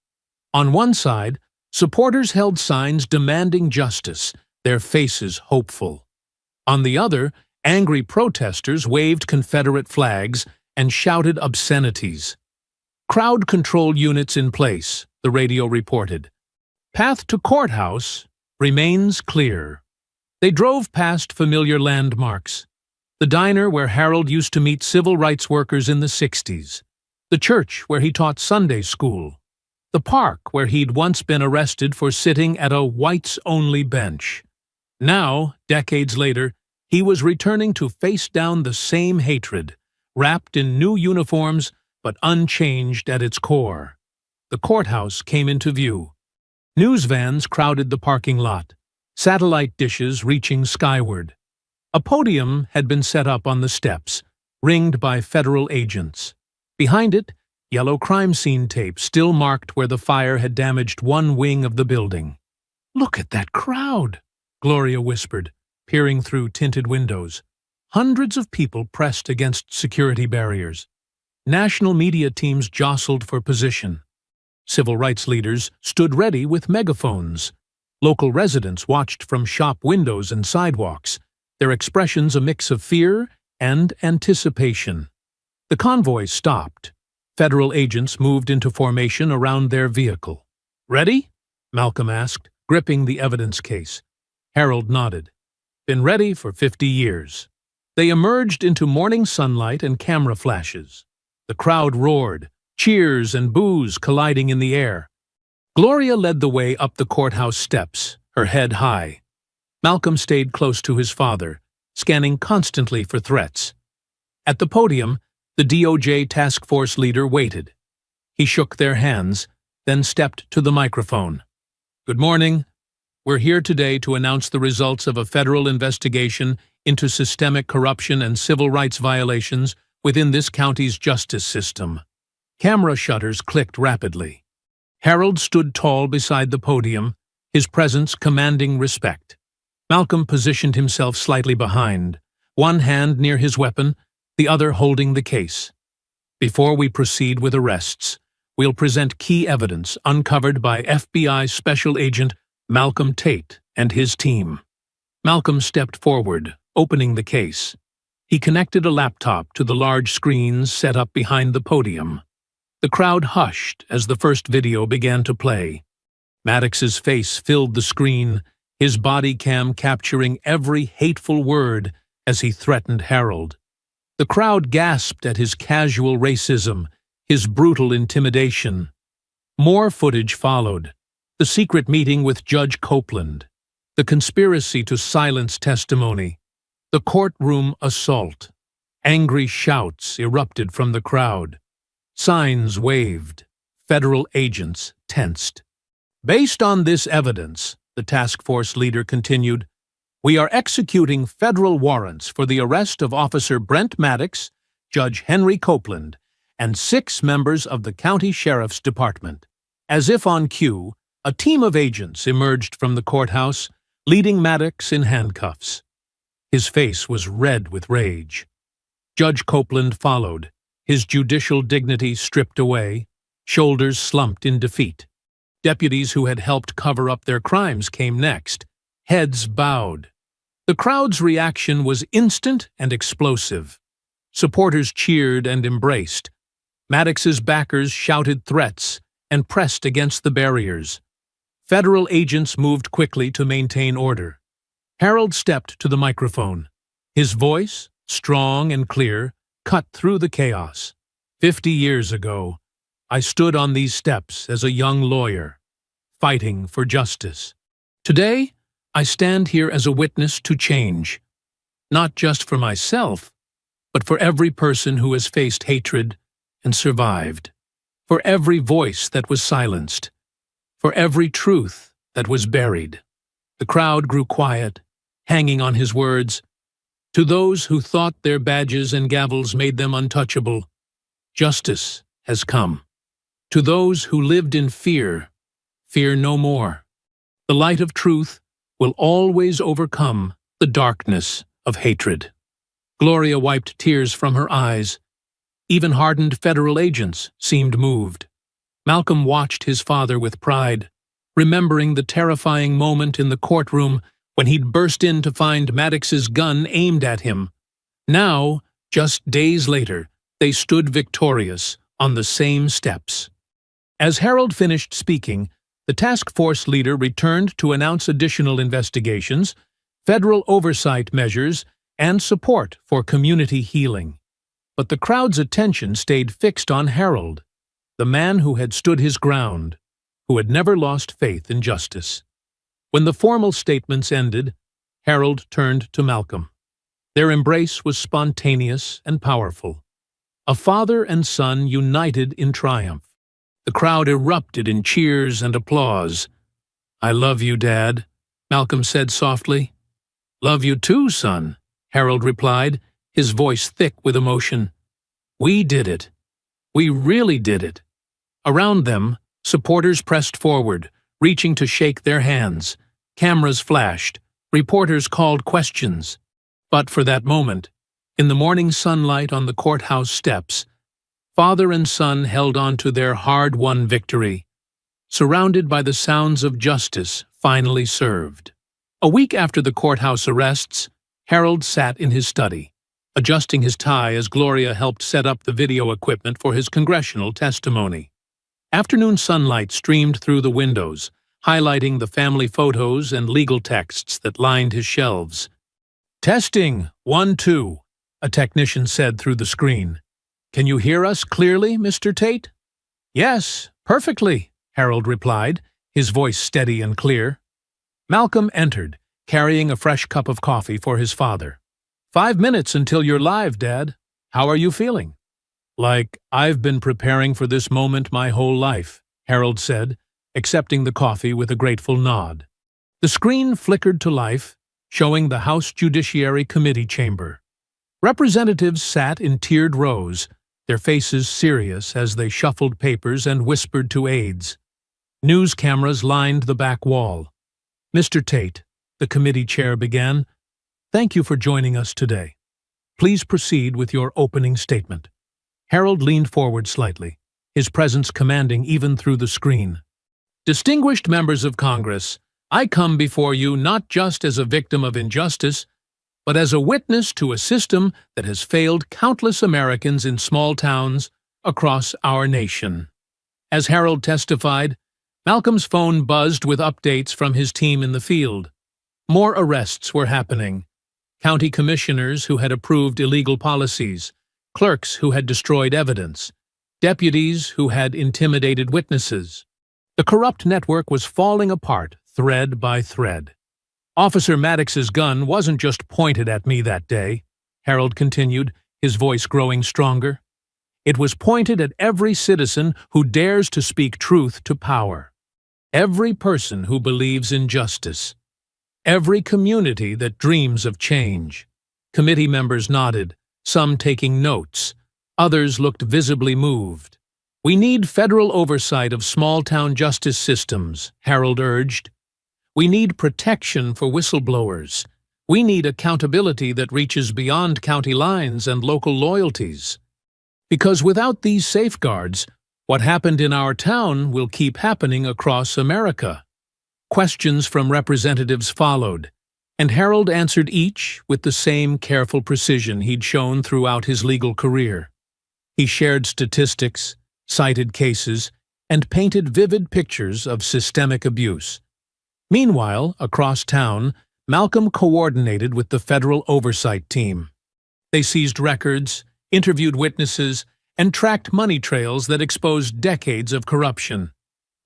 On one side, supporters held signs demanding justice, their faces hopeful. On the other, angry protesters waved Confederate flags and shouted obscenities. "Crowd control units in place," the radio reported. "Path to courthouse remains clear." They drove past familiar landmarks. The diner where Harold used to meet civil rights workers in the 60s. The church where he taught Sunday school. The park where he'd once been arrested for sitting at a whites-only bench. Now, decades later, he was returning to face down the same hatred, wrapped in new uniforms but unchanged at its core. The courthouse came into view. News vans crowded the parking lot, satellite dishes reaching skyward. A podium had been set up on the steps, ringed by federal agents. Behind it, yellow crime scene tape still marked where the fire had damaged one wing of the building. "Look at that crowd," Gloria whispered, peering through tinted windows. Hundreds of people pressed against security barriers. National media teams jostled for position. Civil rights leaders stood ready with megaphones. Local residents watched from shop windows and sidewalks, their expressions a mix of fear and anticipation. The convoy stopped. Federal agents moved into formation around their vehicle. "Ready?" Malcolm asked, gripping the evidence case. Harold nodded. "Been ready for 50 years. They emerged into morning sunlight and camera flashes. The crowd roared, cheers and boos colliding in the air. Gloria led the way up the courthouse steps, her head high. Malcolm stayed close to his father, scanning constantly for threats. At the podium, the DOJ task force leader waited. He shook their hands, then stepped to the microphone. "Good morning. We're here today to announce the results of a federal investigation into systemic corruption and civil rights violations within this county's justice system." Camera shutters clicked rapidly. Harold stood tall beside the podium, his presence commanding respect. Malcolm positioned himself slightly behind, one hand near his weapon, the other holding the case. "Before we proceed with arrests, we'll present key evidence uncovered by FBI Special Agent Malcolm Tate and his team." Malcolm stepped forward, opening the case. He connected a laptop to the large screens set up behind the podium. The crowd hushed as the first video began to play. Maddox's face filled the screen, his body cam capturing every hateful word as he threatened Harold. The crowd gasped at his casual racism, his brutal intimidation. More footage followed. The secret meeting with Judge Copeland. The conspiracy to silence testimony. The courtroom assault. Angry shouts erupted from the crowd. Signs waved. Federal agents tensed. "Based on this evidence," the task force leader continued, "we are executing federal warrants for the arrest of Officer Brent Maddox, Judge Henry Copeland, and 6 members of the County Sheriff's Department." As if on cue, a team of agents emerged from the courthouse, leading Maddox in handcuffs. His face was red with rage. Judge Copeland followed, his judicial dignity stripped away, shoulders slumped in defeat. Deputies who had helped cover up their crimes came next, heads bowed. The crowd's reaction was instant and explosive. Supporters cheered and embraced. Maddox's backers shouted threats and pressed against the barriers. Federal agents moved quickly to maintain order. Harold stepped to the microphone. His voice, strong and clear, cut through the chaos. 50 years ago, I stood on these steps as a young lawyer, fighting for justice. Today, I stand here as a witness to change, not just for myself, but for every person who has faced hatred and survived, for every voice that was silenced, for every truth that was buried. The crowd grew quiet, hanging on his words. To those who thought their badges and gavels made them untouchable, justice has come. To those who lived in fear, fear no more. The light of truth will always overcome the darkness of hatred. Gloria wiped tears from her eyes. Even hardened federal agents seemed moved. Malcolm watched his father with pride, remembering the terrifying moment in the courtroom when he'd burst in to find Maddox's gun aimed at him. Now, just days later, they stood victorious on the same steps. As Harold finished speaking, the task force leader returned to announce additional investigations, federal oversight measures, and support for community healing. But the crowd's attention stayed fixed on Harold, the man who had stood his ground, who had never lost faith in justice. When the formal statements ended, Harold turned to Malcolm. Their embrace was spontaneous and powerful. A father and son united in triumph. The crowd erupted in cheers and applause. "I love you, Dad," Malcolm said softly. "Love you too, son," Harold replied, his voice thick with emotion. "We did it. We really did it." Around them, supporters pressed forward, reaching to shake their hands. Cameras flashed. Reporters called questions. But for that moment, in the morning sunlight on the courthouse steps, father and son held on to their hard-won victory, surrounded by the sounds of justice finally served. A week after the courthouse arrests, Harold sat in his study, adjusting his tie as Gloria helped set up the video equipment for his congressional testimony. Afternoon sunlight streamed through the windows, highlighting the family photos and legal texts that lined his shelves. "Testing, 1, 2, a technician said through the screen. "Can you hear us clearly, Mr. Tate?" "Yes, perfectly," Harold replied, his voice steady and clear. Malcolm entered, carrying a fresh cup of coffee for his father. "5 minutes until you're live, Dad. How are you feeling?" "Like I've been preparing for this moment my whole life," Harold said, accepting the coffee with a grateful nod. The screen flickered to life, showing the House Judiciary Committee chamber. Representatives sat in tiered rows, their faces serious as they shuffled papers and whispered to aides. News cameras lined the back wall. "Mr. Tate," the committee chair began, "thank you for joining us today. Please proceed with your opening statement." Harold leaned forward slightly, his presence commanding even through the screen. "Distinguished members of Congress, I come before you not just as a victim of injustice, but as a witness to a system that has failed countless Americans in small towns across our nation." As Harold testified, Malcolm's phone buzzed with updates from his team in the field. More arrests were happening. County commissioners who had approved illegal policies, clerks who had destroyed evidence, deputies who had intimidated witnesses. The corrupt network was falling apart, thread by thread. "Officer Maddox's gun wasn't just pointed at me that day," Harold continued, his voice growing stronger. "It was pointed at every citizen who dares to speak truth to power. Every person who believes in justice. Every community that dreams of change." Committee members nodded, some taking notes. Others looked visibly moved. "We need federal oversight of small-town justice systems," Harold urged. "We need protection for whistleblowers. We need accountability that reaches beyond county lines and local loyalties. Because without these safeguards, what happened in our town will keep happening across America." Questions from representatives followed, and Harold answered each with the same careful precision he'd shown throughout his legal career. He shared statistics, cited cases, and painted vivid pictures of systemic abuse. Meanwhile, across town, Malcolm coordinated with the federal oversight team. They seized records, interviewed witnesses, and tracked money trails that exposed decades of corruption.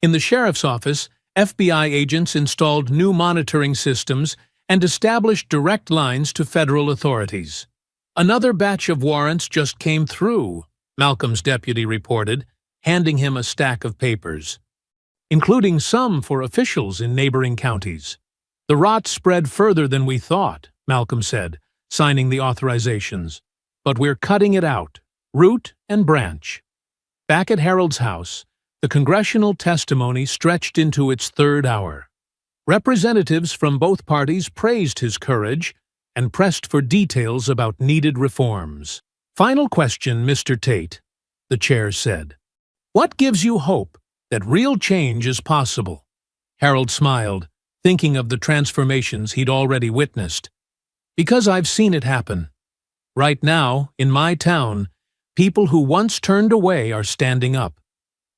In the sheriff's office, FBI agents installed new monitoring systems and established direct lines to federal authorities. "Another batch of warrants just came through," Malcolm's deputy reported, handing him a stack of papers, "including some for officials in neighboring counties." "The rot spread further than we thought," Malcolm said, signing the authorizations. "But we're cutting it out, root and branch." Back at Harold's house, the congressional testimony stretched into its third hour. Representatives from both parties praised his courage and pressed for details about needed reforms. "Final question, Mr. Tate," the chair said. "What gives you hope that real change is possible?" Harold smiled, thinking of the transformations he'd already witnessed. "Because I've seen it happen. Right now, in my town, people who once turned away are standing up.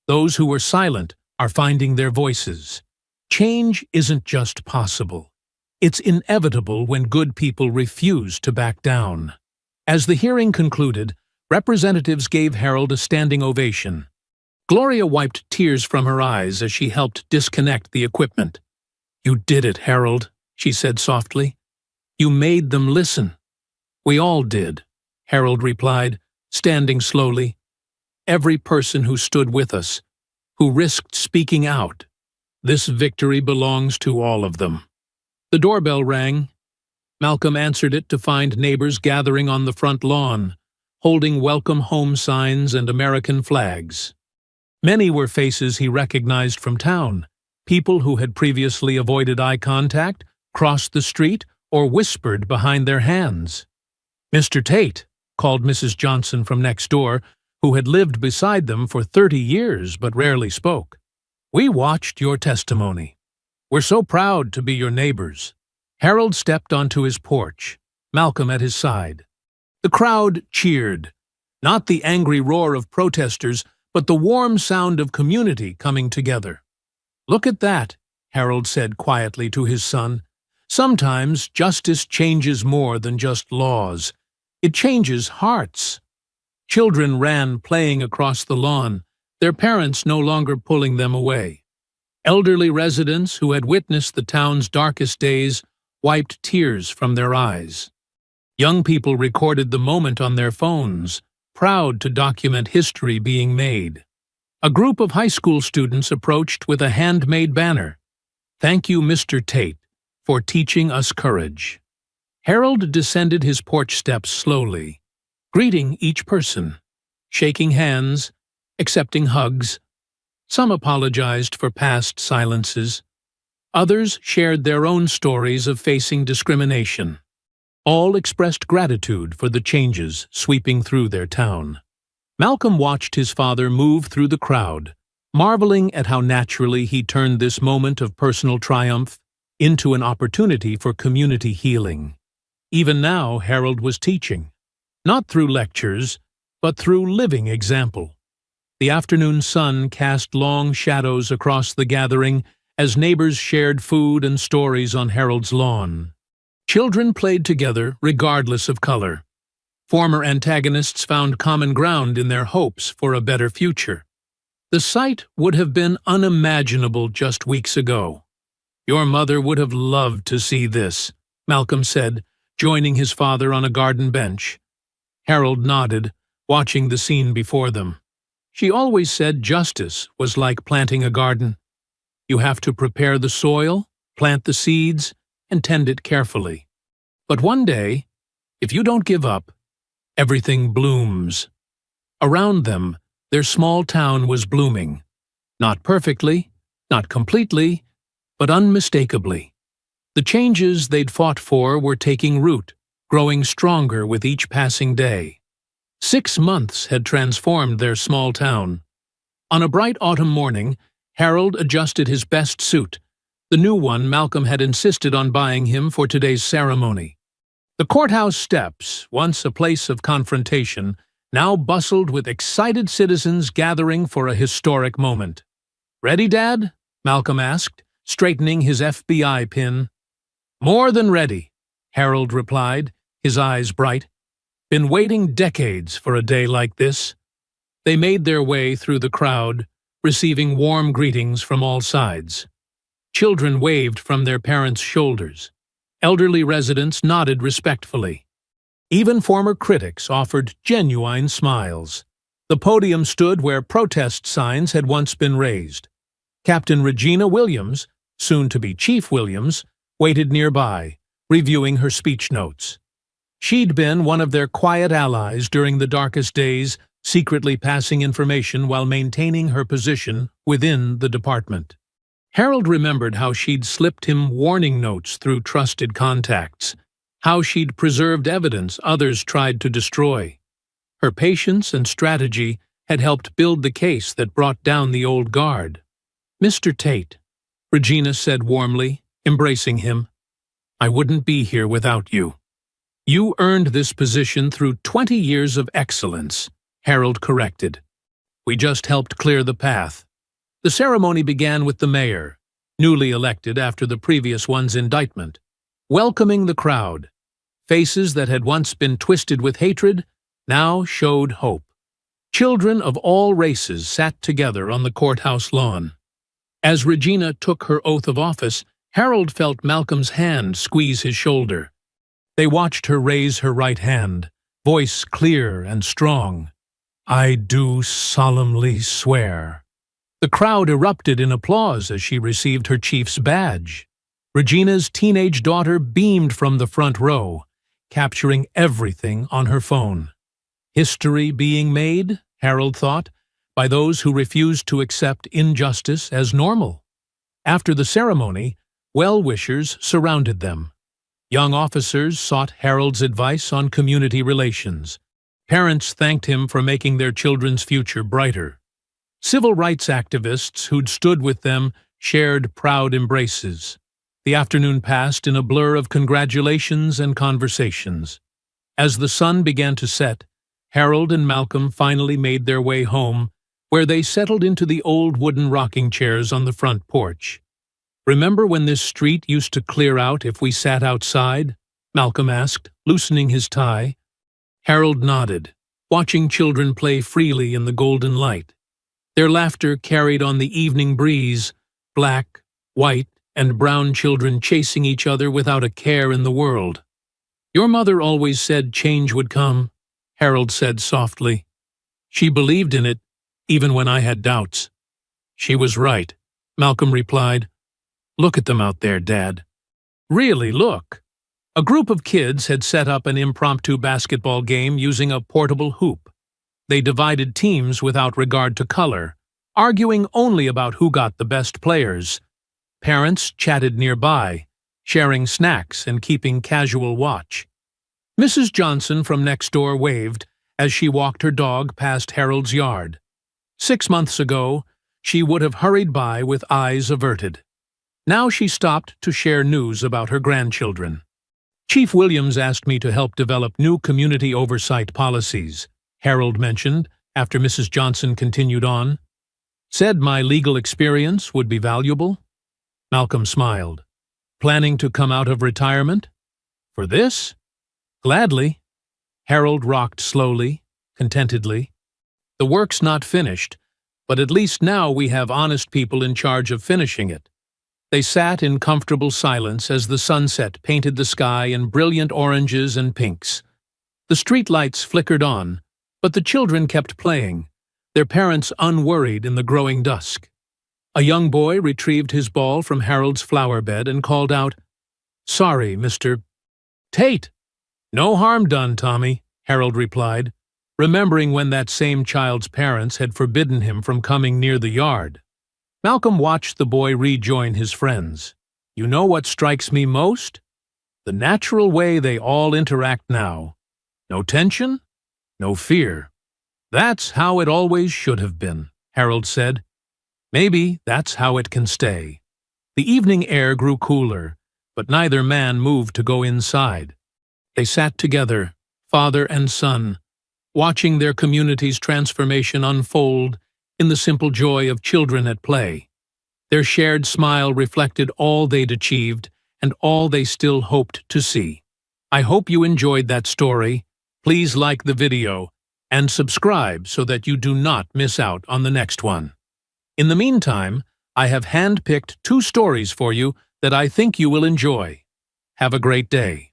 Those who were silent are finding their voices. Change isn't just possible. It's inevitable when good people refuse to back down. As the hearing concluded, representatives gave Harold a standing ovation. Gloria wiped tears from her eyes as she helped disconnect the equipment. "You did it, Harold," she said softly. "You made them listen." "We all did," Harold replied, standing slowly. "Every person who stood with us, who risked speaking out. This victory belongs to all of them." The doorbell rang. Malcolm answered it to find neighbors gathering on the front lawn, holding welcome home signs and American flags. Many were faces he recognized from town, people who had previously avoided eye contact, crossed the street, or whispered behind their hands. "Mr. Tate," called Mrs. Johnson from next door, who had lived beside them for 30 years but rarely spoke. "We watched your testimony. We're so proud to be your neighbors." Harold stepped onto his porch, Malcolm at his side. The crowd cheered, not the angry roar of protesters, but the warm sound of community coming together. "Look at that," Harold said quietly to his son. "Sometimes justice changes more than just laws. It changes hearts." Children ran playing across the lawn, their parents no longer pulling them away. Elderly residents who had witnessed the town's darkest days wiped tears from their eyes. Young people recorded the moment on their phones, proud to document history being made. A group of high school students approached with a handmade banner. "Thank you, Mr. Tate, for teaching us courage." Harold descended his porch steps slowly, greeting each person, shaking hands, accepting hugs. Some apologized for past silences. Others shared their own stories of facing discrimination. All expressed gratitude for the changes sweeping through their town. Malcolm watched his father move through the crowd, marveling at how naturally he turned this moment of personal triumph into an opportunity for community healing. Even now, Harold was teaching, not through lectures, but through living example. The afternoon sun cast long shadows across the gathering as neighbors shared food and stories on Harold's lawn. Children played together regardless of color. Former antagonists found common ground in their hopes for a better future. The sight would have been unimaginable just weeks ago. "Your mother would have loved to see this," Malcolm said, joining his father on a garden bench. Harold nodded, watching the scene before them. "She always said justice was like planting a garden. You have to prepare the soil, plant the seeds, and tend it carefully. But one day, if you don't give up, everything blooms." Around them, their small town was blooming. Not perfectly, not completely, but unmistakably. The changes they'd fought for were taking root, growing stronger with each passing day. 6 months had transformed their small town. On a bright autumn morning, Harold adjusted his best suit, the new one Malcolm had insisted on buying him for today's ceremony. The courthouse steps, once a place of confrontation, now bustled with excited citizens gathering for a historic moment. "Ready, Dad?" Malcolm asked, straightening his FBI pin. "More than ready," Harold replied, his eyes bright. "Been waiting decades for a day like this." They made their way through the crowd, receiving warm greetings from all sides. Children waved from their parents' shoulders. Elderly residents nodded respectfully. Even former critics offered genuine smiles. The podium stood where protest signs had once been raised. Captain Regina Williams, soon to be Chief Williams, waited nearby, reviewing her speech notes. She'd been one of their quiet allies during the darkest days, secretly passing information while maintaining her position within the department. Harold remembered how she'd slipped him warning notes through trusted contacts, how she'd preserved evidence others tried to destroy. Her patience and strategy had helped build the case that brought down the old guard. "Mr. Tate," Regina said warmly, embracing him, "I wouldn't be here without you." "You earned this position through 20 years of excellence," Harold corrected. "We just helped clear the path." The ceremony began with the mayor, newly elected after the previous one's indictment. welcoming the crowd. Faces that had once been twisted with hatred now showed hope. Children of all races sat together on the courthouse lawn. As Regina took her oath of office, Harold felt Malcolm's hand squeeze his shoulder. They watched her raise her right hand, voice clear and strong. "I do solemnly swear." The crowd erupted in applause as she received her chief's badge. Regina's teenage daughter beamed from the front row, capturing everything on her phone. History being made, Harold thought, by those who refused to accept injustice as normal. After the ceremony, well-wishers surrounded them. Young officers sought Harold's advice on community relations. Parents thanked him for making their children's future brighter. Civil rights activists who'd stood with them shared proud embraces. The afternoon passed in a blur of congratulations and conversations. As the sun began to set, Harold and Malcolm finally made their way home, where they settled into the old wooden rocking chairs on the front porch. "Remember when this street used to clear out if we sat outside?" Malcolm asked, loosening his tie. Harold nodded, watching children play freely in the golden light. Their laughter carried on the evening breeze, black, white, and brown children chasing each other without a care in the world. "Your mother always said change would come," Harold said softly. "She believed in it, even when I had doubts." "She was right," Malcolm replied. "Look at them out there, Dad." "Really, look." A group of kids had set up an impromptu basketball game using a portable hoop. They divided teams without regard to color, arguing only about who got the best players. Parents chatted nearby, sharing snacks and keeping casual watch. Mrs. Johnson from next door waved as she walked her dog past Harold's yard. 6 months ago, she would have hurried by with eyes averted. Now she stopped to share news about her grandchildren. "Chief Williams asked me to help develop new community oversight policies," Harold mentioned after Mrs. Johnson continued on. "Said my legal experience would be valuable." Malcolm smiled. "Planning to come out of retirement? For this?" "Gladly." Harold rocked slowly, contentedly. "The work's not finished, but at least now we have honest people in charge of finishing it." They sat in comfortable silence as the sunset painted the sky in brilliant oranges and pinks. The streetlights flickered on, but the children kept playing, their parents unworried in the growing dusk. A young boy retrieved his ball from Harold's flower bed and called out, "Sorry, Mr. Tate." "No harm done, Tommy," Harold replied, remembering when that same child's parents had forbidden him from coming near the yard. Malcolm watched the boy rejoin his friends. "You know what strikes me most? The natural way they all interact now. No tension, no fear. That's how it always should have been," Harold said. "Maybe that's how it can stay." The evening air grew cooler, but neither man moved to go inside. They sat together, father and son, watching their community's transformation unfold in the simple joy of children at play. Their shared smile reflected all they'd achieved and all they still hoped to see. I hope you enjoyed that story. Please like the video and subscribe so that you do not miss out on the next one. In the meantime, I have handpicked 2 stories for you that I think you will enjoy. Have a great day.